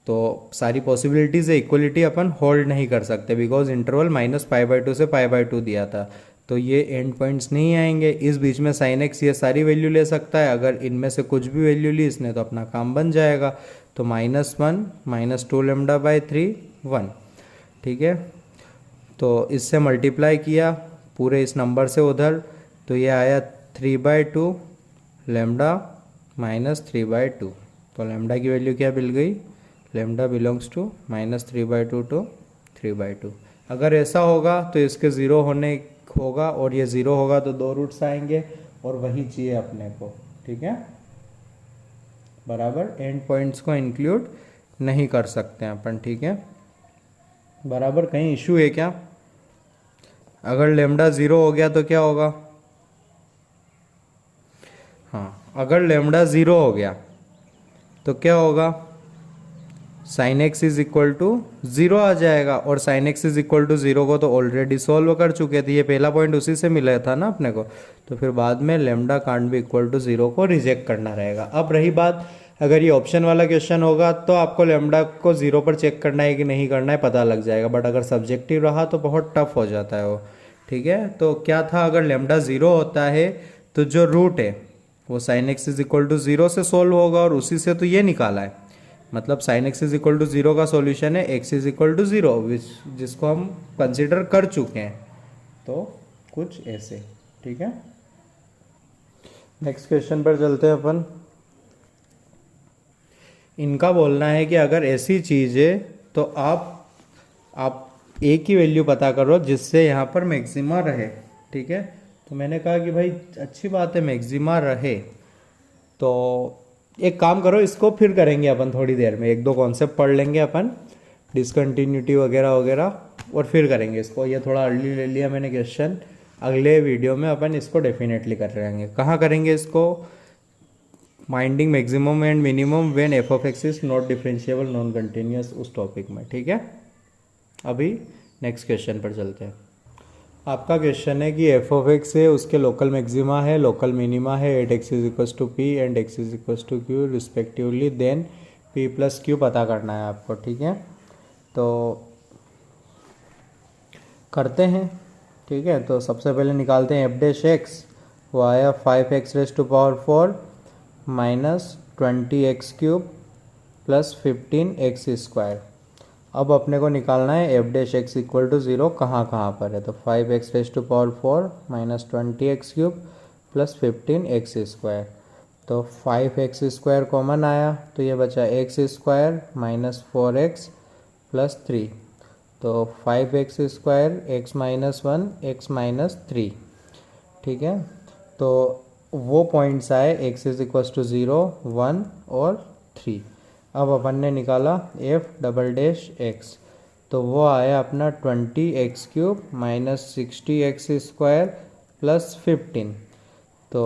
तो सारी पॉसिबिलिटीज है, इक्वलिटी अपन होल्ड नहीं कर सकते, बिकॉज इंटरवल -π/2 से π/2 दिया था, तो ये एंड पॉइंट्स नहीं आएंगे। इस बीच में साइन एक्स ये सारी वैल्यू ले सकता है, अगर इनमें से कुछ भी वैल्यू ली इसने तो अपना काम बन जाएगा। तो -1 -2 लैम्डा बाई 3 1, ठीक है। तो इससे मल्टीप्लाई किया पूरे इस नंबर से उधर, तो ये आया 3/2 लैम्डा -3/2। तो लैम्डा की वैल्यू क्या मिल गई, लैम्डा बिलोंग्स टू -3/2 टू 3/2। अगर ऐसा होगा तो इसके ज़ीरो होने होगा और ये ज़ीरो होगा तो 2 रूट्स आएंगे और वही चाहिए अपने को, ठीक है। बराबर, एंड पॉइंट्स को इंक्लूड नहीं कर सकते हैं अपन, ठीक है। बराबर, कहीं इशू है क्या? अगर लैम्डा 0 हो गया तो क्या होगा? हाँ, अगर लैम्डा 0 हो गया तो क्या होगा, sine x is equal to 0 आ जाएगा। और sine x is equal to 0 को तो ऑलरेडी सॉल्व कर चुके थे, ये पहला पॉइंट उसी से मिला था ना अपने को। तो फिर बाद में lambda can't be equal to 0 को रिजेक्ट करना रहेगा। अब रही बात, अगर ये ऑप्शन वाला क्वेश्चन होगा तो आपको लैम्डा को 0 पर चेक करना है कि नहीं करना है पता लग जाएगा, बट अगर सब्जेक्टिव रहा तो बहुत टफ हो जाता है वो, ठीक है। तो क्या था, अगर लैम्डा 0 होता है तो जो रूट है वो sine x is equal to 0 से सोल्व होगा, और उसी से तो ये निकाला है। मतलब sine x is equal to 0 का सॉल्यूशन है एक्स इज इक्वल टू 0, जिसको हम कंसिडर कर चुके हैं। तो कुछ ऐसे, ठीक है। नेक्स्ट क्वेश्चन पर चलते हैं अपन। इनका बोलना है कि अगर ऐसी चीज़ है तो आप ए की वैल्यू पता करो जिससे यहाँ पर मैक्सिमा रहे, ठीक है। तो मैंने कहा कि भाई अच्छी बात है मैक्सिमा रहे, तो एक काम करो, इसको फिर करेंगे अपन थोड़ी देर में, 1-2 कॉन्सेप्ट पढ़ लेंगे अपन, डिसकंटिन्यूटी वगैरह वगैरह, और फिर करेंगे इसको। ये थोड़ा अर्ली ले लिया मैंने क्वेश्चन, अगले वीडियो में अपन इसको डेफिनेटली कर रहेंगे। कहाँ करेंगे इसको, minding maximum and minimum when f of x is not differentiable non continuous, उस टॉपिक में, ठीक है। अभी नेक्स्ट क्वेश्चन पर चलते हैं। आपका क्वेश्चन है कि एफ ऑफ एक्स है, उसके लोकल मैक्सिमा है, लोकल मिनिमा है, at x is equal to p and x is equal to q respectively, then p plus q पता करना है आपको, ठीक है। तो करते हैं, ठीक है। तो सबसे पहले निकालते हैं एफ डैश एक्स, वो आया 5x raise to power 4 minus 20x cube plus 15x square. अब अपने को निकालना है f dash x equal to 0 कहाँ कहाँ पर है। तो 5x raise to power 4 minus 20x cube plus 15x square. तो 5x स्क्वायर कॉमन आया तो ये बचा x square minus 4x plus 3। तो 5x square x minus 1 x minus 3, ठीक है। तो वो पॉइंट्स आए x इज इक्वल टू 0 1 और 3। अब अपन ने निकाला एफ डबल डैश एक्स, तो वो आया अपना 20x cube minus 60x square plus 15। तो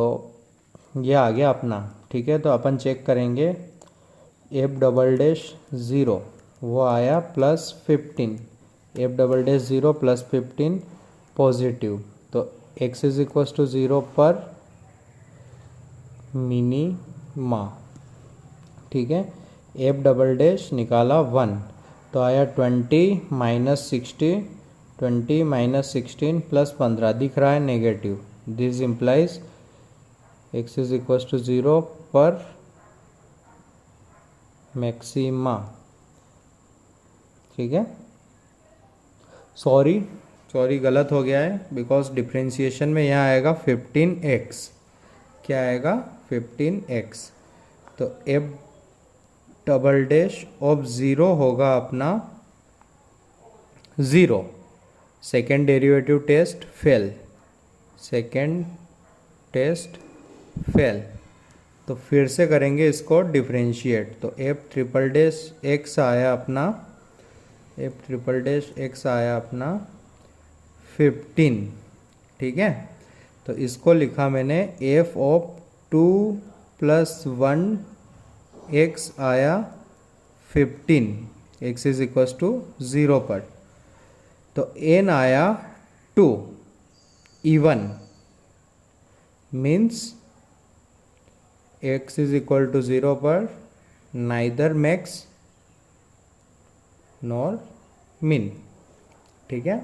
ये आ गया अपना, ठीक है। तो अपन चेक करेंगे एफ डबल डैश 0, वो आया plus 15, F double dash 0 plus 15 positive. तो x इज इक्वल टू 0 पर मिनिमा, ठीक है। एफ डबल डैश निकाला 1, तो आया 20 माइनस 60, 20 माइनस 16 प्लस 15, दिख रहा है negative. This implies x is equal to 0 पर मैक्सिमा, ठीक है। सॉरी गलत हो गया है, बिकॉज डिफ्रेंशिएशन में यहाँ आएगा 15x, क्या आएगा 15x। तो एफ डबल डैश ऑफ 0 होगा अपना 0। Second derivative test fail, second test fail. तो फिर से करेंगे इसको डिफ्रेंशिएट। तो एफ ट्रिपल डैश एक्स आया अपना, एफ ट्रिपल डैश एक्स आया अपना 15, ठीक है। तो इसको लिखा मैंने एफ ऑफ 2 प्लस 1 एक्स आया 15, एक्स इज इक्वल टू 0 पर। तो एन आया 2 even, means x is equal to 0 पर नाइदर मैक्स नॉर मिन, ठीक है।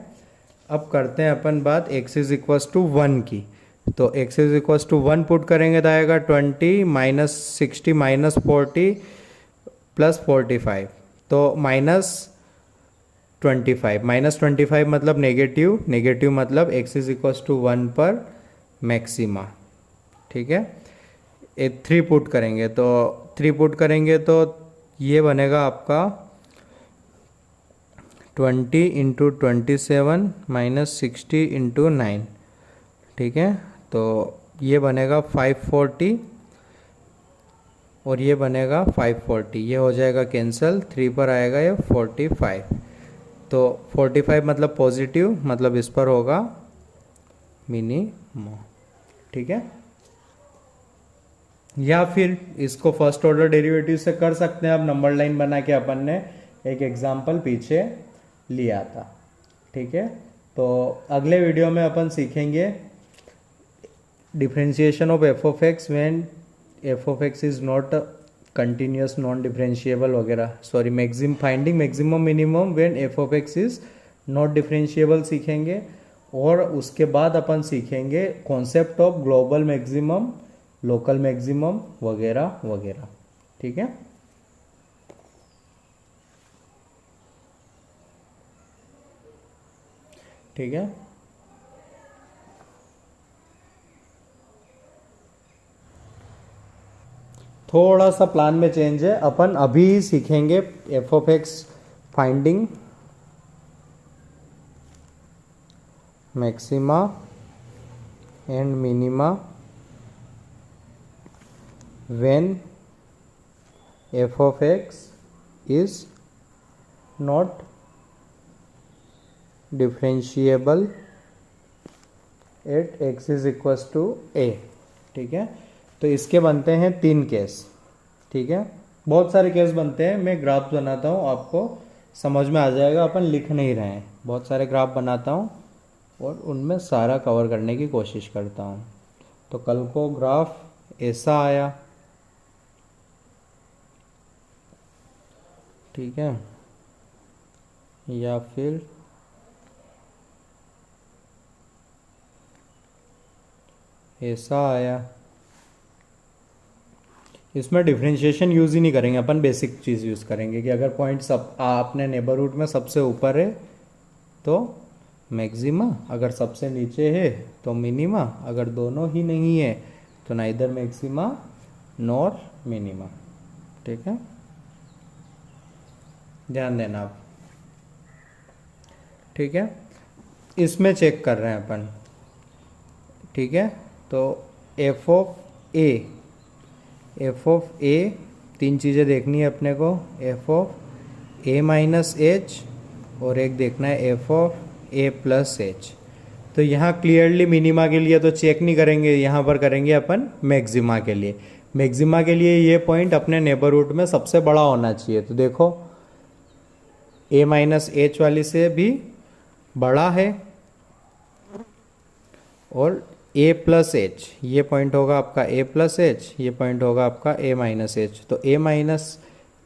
अब करते हैं अपन बात x इज इक्वस टू 1 की। तो x is equals to 1 put करेंगे तो आएगा 20 माइनस 60 माइनस 40 प्लस 45, तो -25 मतलब नेगेटिव, नेगेटिव मतलब x इज इक्वस टू 1 पर मैक्सिमा। ठीक है, 3 पुट करेंगे तो 3 पुट करेंगे तो ये बनेगा आपका 20 इंटू 27 माइनस 60 इंटू 9। ठीक है, तो ये बनेगा 540 और ये बनेगा 540, ये हो जाएगा कैंसिल, 3 पर आएगा ये 45। तो 45 मतलब पॉजिटिव, मतलब इस पर होगा मिनिमम। ठीक है, या फिर इसको फर्स्ट ऑर्डर डेरिवेटिव से कर सकते हैं। अब नंबर लाइन बना के अपन ने एक एग्जाम्पल पीछे लिया था। ठीक है, तो अगले वीडियो में अपन सीखेंगे differentiation of f of x when f of x is not continuous non differentiable वगैरह, sorry finding maximum minimum when f of x is not differentiable सीखेंगे। और उसके बाद अपन सीखेंगे concept of global maximum, local maximum वगैरह वगैरह। ठीक है, ठीक है, थोड़ा सा प्लान में चेंज है। अपन अभी सीखेंगे F of x finding maxima and minima when f of x is not differentiable at x is equals to a। ठीक है, तो इसके बनते हैं 3 केस। ठीक है, बहुत सारे केस बनते हैं, मैं ग्राफ बनाता हूँ, आपको समझ में आ जाएगा। अपन लिख नहीं रहे हैं, बहुत सारे ग्राफ बनाता हूँ और उनमें सारा कवर करने की कोशिश करता हूँ। तो कल को ग्राफ ऐसा आया, ठीक है, या फिर ऐसा आया, इसमें डिफरेंशिएशन यूज़ ही नहीं करेंगे अपन, बेसिक चीज़ यूज़ करेंगे कि अगर पॉइंट सब अपने नेबरहुड में सबसे ऊपर है तो मैक्सिमा, अगर सबसे नीचे है तो मिनिमा, अगर दोनों ही नहीं है तो नाइदर मैक्सिमा नॉर मिनिमा। ठीक है, ध्यान देना आप। ठीक है, इसमें चेक कर रहे हैं अपन। ठीक है, तो एफ ऑफ ए 3 चीज़ें देखनी है अपने को, F of A minus H और एक देखना है F of a plus H. तो यहाँ क्लियरली मिनिमा के लिए तो चेक नहीं करेंगे, यहाँ पर करेंगे अपन मैक्सिमा के लिए। मैक्सिमा के लिए ये पॉइंट अपने नेबरहुड में सबसे बड़ा होना चाहिए। तो देखो a माइनस एच वाली से भी बड़ा है और a प्लस एच, ये पॉइंट होगा आपका a प्लस एच, ये पॉइंट होगा आपका a माइनस एच। तो a माइनस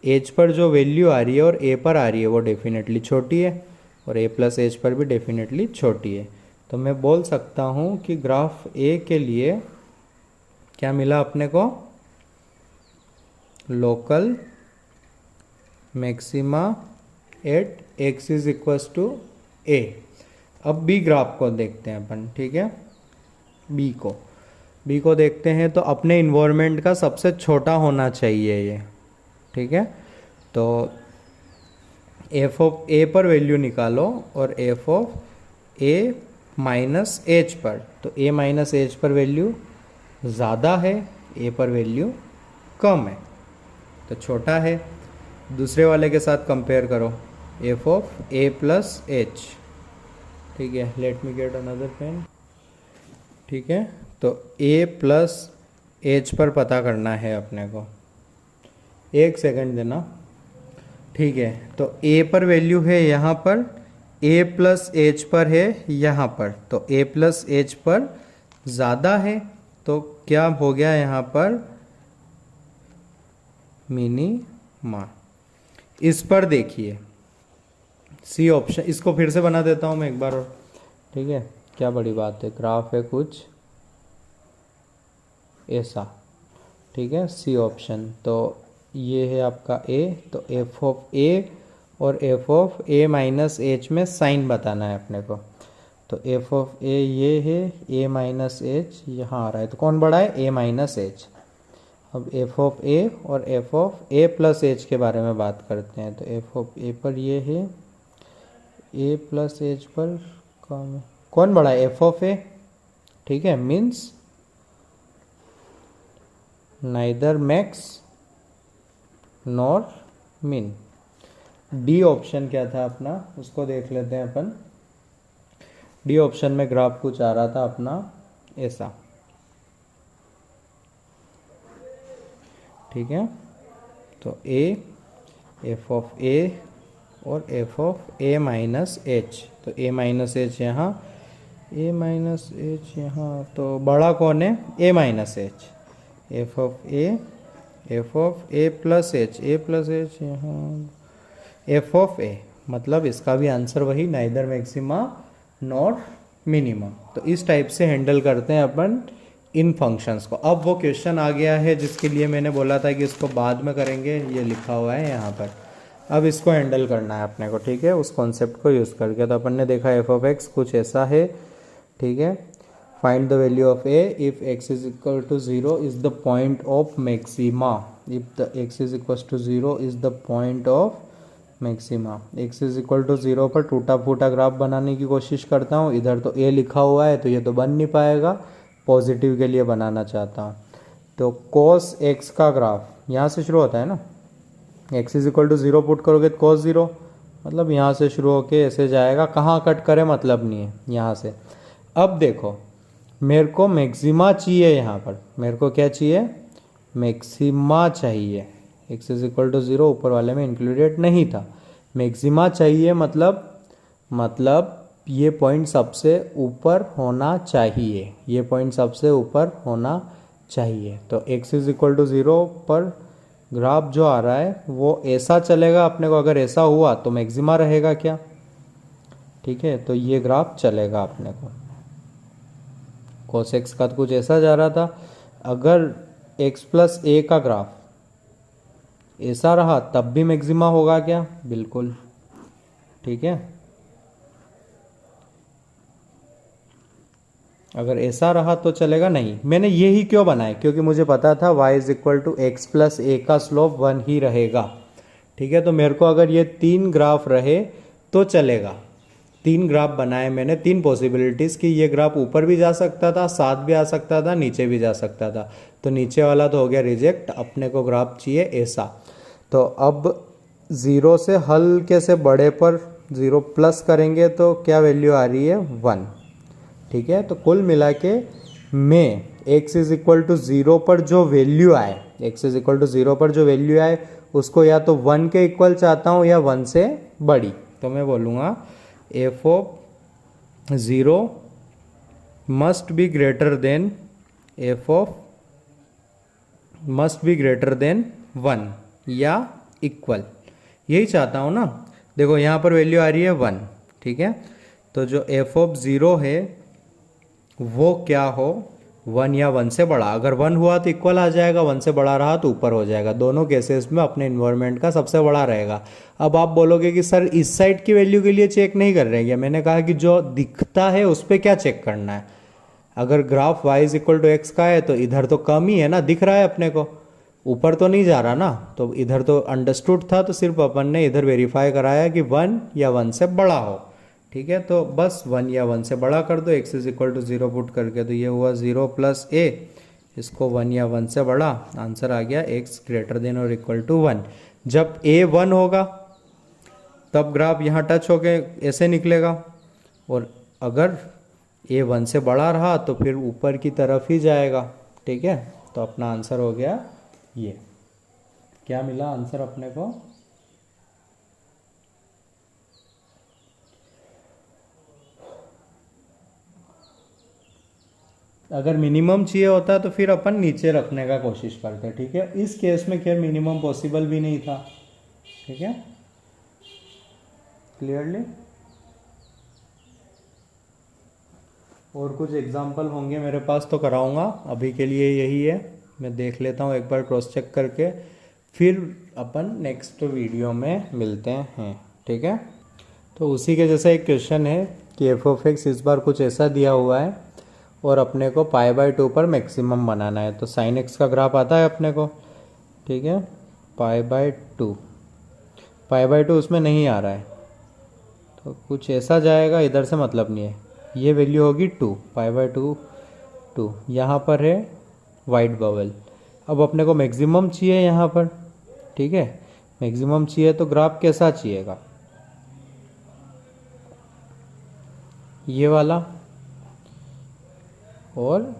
एच पर जो वैल्यू आ रही है और a पर आ रही है वो डेफिनेटली छोटी है और a प्लस एच पर भी डेफिनेटली छोटी है। तो मैं बोल सकता हूँ कि ग्राफ a के लिए क्या मिला अपने को, local maxima at x is equals to a। अब बी ग्राफ को देखते हैं अपन। ठीक है, बी को देखते हैं तो अपने इन्वायरमेंट का सबसे छोटा होना चाहिए ये। ठीक है, तो एफ ऑफ ए पर वैल्यू निकालो और F of A minus H पर, तो ए माइनस एच पर वैल्यू ज़्यादा है, ए पर वैल्यू कम है, तो छोटा है। दूसरे वाले के साथ कंपेयर करो, f of a plus h. ठीक है, let me get another pen. ठीक है, तो ए प्लस एच पर पता करना है अपने को, 1 सेकंड देना। ठीक है, तो ए पर वैल्यू है यहाँ पर, ए प्लस एच पर है यहाँ पर, तो ए प्लस एच पर ज़्यादा है, तो क्या हो गया यहाँ पर, मिनिमा। इस पर देखिए सी ऑप्शन, इसको फिर से बना देता हूँ मैं एक बार और। ठीक है, क्या बड़ी बात है, ग्राफ है कुछ ऐसा। ठीक है, सी ऑप्शन। तो ये है आपका ए, तो एफ ऑफ ए और F of A minus H में साइन बताना है अपने को। तो एफ ऑफ ए ये है, ए माइनस एच यहाँ आ रहा है, तो कौन बड़ा है, ए माइनस एच। अब एफ ऑफ ए और F of a plus H के बारे में बात करते हैं। तो एफ ऑफ ए पर ये है, ए प्लस एच पर कौन बड़ा है, एफ ऑफ ए। ठीक है, मीन्स नाइदर मैक्स नॉर मिन। डी ऑप्शन क्या था अपना, उसको देख लेते हैं अपन। डी ऑप्शन में ग्राफ कुछ आ रहा था अपना ऐसा। ठीक है, तो ए, एफ ऑफ ए और F of A minus H. तो ए माइनस एच यहाँ, ए माइनस एच यहाँ, तो बड़ा कौन है, a minus h. F of a, f of a plus h, a plus h यहाँ, एफ ऑफ ए, मतलब इसका भी आंसर वही, नाइदर मैक्सिमा नॉट मिनिमम। तो इस टाइप से हैंडल करते हैं अपन इन फंक्शंस को। अब वो क्वेश्चन आ गया है जिसके लिए मैंने बोला था कि इसको बाद में करेंगे, ये लिखा हुआ है यहाँ पर। अब इसको हैंडल करना है अपने को। ठीक है, उस कॉन्सेप्ट को यूज़ करके। तो अपन ने देखा एफ ऑफ एक्स कुछ ऐसा है। ठीक है, find the value of a if x is equal to 0 is the point of maxima. If the x is equal to 0 is the point of maxima. X is equal to 0 पर टूटा फूटा graph बनाने की कोशिश करता हूँ। इधर तो ए लिखा हुआ है तो ये तो बन नहीं पाएगा, पॉजिटिव के लिए बनाना चाहता हूँ। तो cos x का ग्राफ यहाँ से शुरू होता है ना, x is equal to 0 put करोगे तो cos 0, मतलब यहाँ से शुरू होके ऐसे जाएगा, कहाँ कट करे मतलब नहीं है, यहाँ से। अब देखो मेरे को मैक्सिमा चाहिए, यहाँ पर मेरे को क्या चाहिए, मैक्सिमा चाहिए। x इज इक्वल टू 0 ऊपर वाले में इंक्लूडेड नहीं था, मैक्सिमा चाहिए, मतलब ये पॉइंट सबसे ऊपर होना चाहिए, ये पॉइंट सबसे ऊपर होना चाहिए। तो x इज इक्वल टू 0 पर ग्राफ जो आ रहा है वो ऐसा चलेगा अपने को। अगर ऐसा हुआ तो मैक्सिमा रहेगा क्या। ठीक है, तो ये ग्राफ चलेगा अपने को। cos x का तो कुछ ऐसा जा रहा था। अगर x प्लस ए का ग्राफ ऐसा रहा तब भी मैक्सिमा होगा क्या, बिल्कुल। ठीक है, अगर ऐसा रहा तो चलेगा नहीं। मैंने ये ही क्यों बनाया, क्योंकि मुझे पता था y is equal to x plus a का स्लोप 1 ही रहेगा। ठीक है, तो मेरे को अगर ये 3 ग्राफ रहे तो चलेगा। 3 ग्राफ बनाए मैंने, 3 पॉसिबिलिटीज़ कि ये ग्राफ ऊपर भी जा सकता था, साथ भी आ सकता था, नीचे भी जा सकता था। तो नीचे वाला तो हो गया रिजेक्ट, अपने को ग्राफ चाहिए ऐसा। तो अब 0 से हल्के से बड़े पर 0 प्लस करेंगे तो क्या वैल्यू आ रही है, 1। ठीक है, तो कुल मिला के मैं x इज इक्वल टू 0 पर जो वैल्यू आए, x इज इक्वल टू 0 पर जो वैल्यू आए उसको या तो 1 के इक्वल चाहता हूँ या 1 से बड़ी। तो मैं बोलूँगा F of 0 must be greater then f of must be greater then 1 या इक्वल, यही चाहता हूँ ना। देखो यहाँ पर वैल्यू आ रही है 1। ठीक है, तो जो एफ ऑफ 0 है वो क्या हो, 1 या 1 से बड़ा। अगर 1 हुआ तो इक्वल आ जाएगा, 1 से बड़ा रहा तो ऊपर हो जाएगा। दोनों केसेस में अपने इन्वायरमेंट का सबसे बड़ा रहेगा। अब आप बोलोगे कि सर इस साइड की वैल्यू के लिए चेक नहीं कर रहे हैं। मैंने कहा कि जो दिखता है उस पर क्या चेक करना है। अगर graph y is equal to x का है तो इधर तो कम ही है ना, दिख रहा है अपने को, ऊपर तो नहीं जा रहा ना। तो इधर तो अंडरस्टूड था, तो सिर्फ अपन ने इधर वेरीफाई कराया कि 1 या 1 से बड़ा हो। ठीक है, तो बस 1 या 1 से बड़ा कर दो, x is equal to 0 put करके। तो ये हुआ 0 प्लस ए, इसको 1 या 1 से बड़ा, आंसर आ गया x ग्रेटर देन और इक्वल टू 1। जब a 1 होगा तब ग्राफ यहाँ टच होके ऐसे निकलेगा, और अगर a 1 से बड़ा रहा तो फिर ऊपर की तरफ ही जाएगा। ठीक है, तो अपना आंसर हो गया ये। क्या मिला आंसर अपने को, अगर मिनिमम चाहिए होता तो फिर अपन नीचे रखने का कोशिश करते। ठीक है, इस केस में खैर मिनिमम पॉसिबल भी नहीं था। ठीक है, क्लियरली। और कुछ एग्जाम्पल होंगे मेरे पास तो कराऊंगा, अभी के लिए यही है। मैं देख लेता हूँ एक बार क्रॉस चेक करके, फिर अपन नेक्स्ट वीडियो में मिलते हैं, ठीक है। तो उसी के जैसा एक क्वेश्चन है कि एफ ऑफ एक्स इस बार कुछ ऐसा दिया हुआ है और अपने को π/2 पर मैक्सिमम बनाना है। तो साइन एक्स का ग्राफ आता है अपने को, ठीक है। π/2 उसमें नहीं आ रहा है, तो कुछ ऐसा जाएगा, इधर से मतलब नहीं है। ये वैल्यू होगी 2, π/2 2। यहाँ पर है वाइट बबल। अब अपने को मैक्सिमम चाहिए यहाँ पर, ठीक है। मैक्सिमम चाहिए तो ग्राफ कैसा चाहिएगा, ये वाला और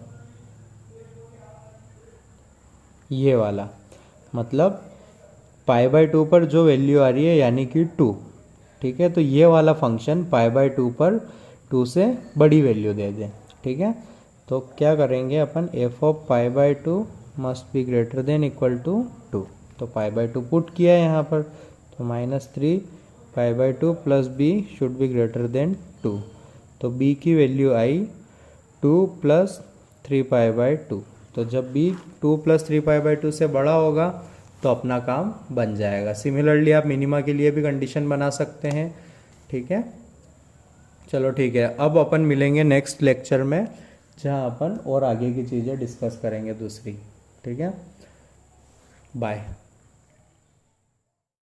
ये वाला। मतलब π/2 पर जो वैल्यू आ रही है यानी कि 2, ठीक है। तो ये वाला फंक्शन π/2 पर 2 से बड़ी वैल्यू दे दे, ठीक है। तो क्या करेंगे अपन, f of π/2 must be greater than equal to 2। तो π/2 पुट किया है यहाँ पर, तो -3 π/2 plus b should be greater than 2। तो b की वैल्यू आई 2 प्लस 3π/2। तो जब b 2 प्लस 3π/2 से बड़ा होगा तो अपना काम बन जाएगा। सिमिलरली आप मिनिमा के लिए भी कंडीशन बना सकते हैं, ठीक है। चलो ठीक है, अब अपन मिलेंगे नेक्स्ट लेक्चर में, जहाँ अपन और आगे की चीज़ें डिस्कस करेंगे दूसरी, ठीक है। बाय।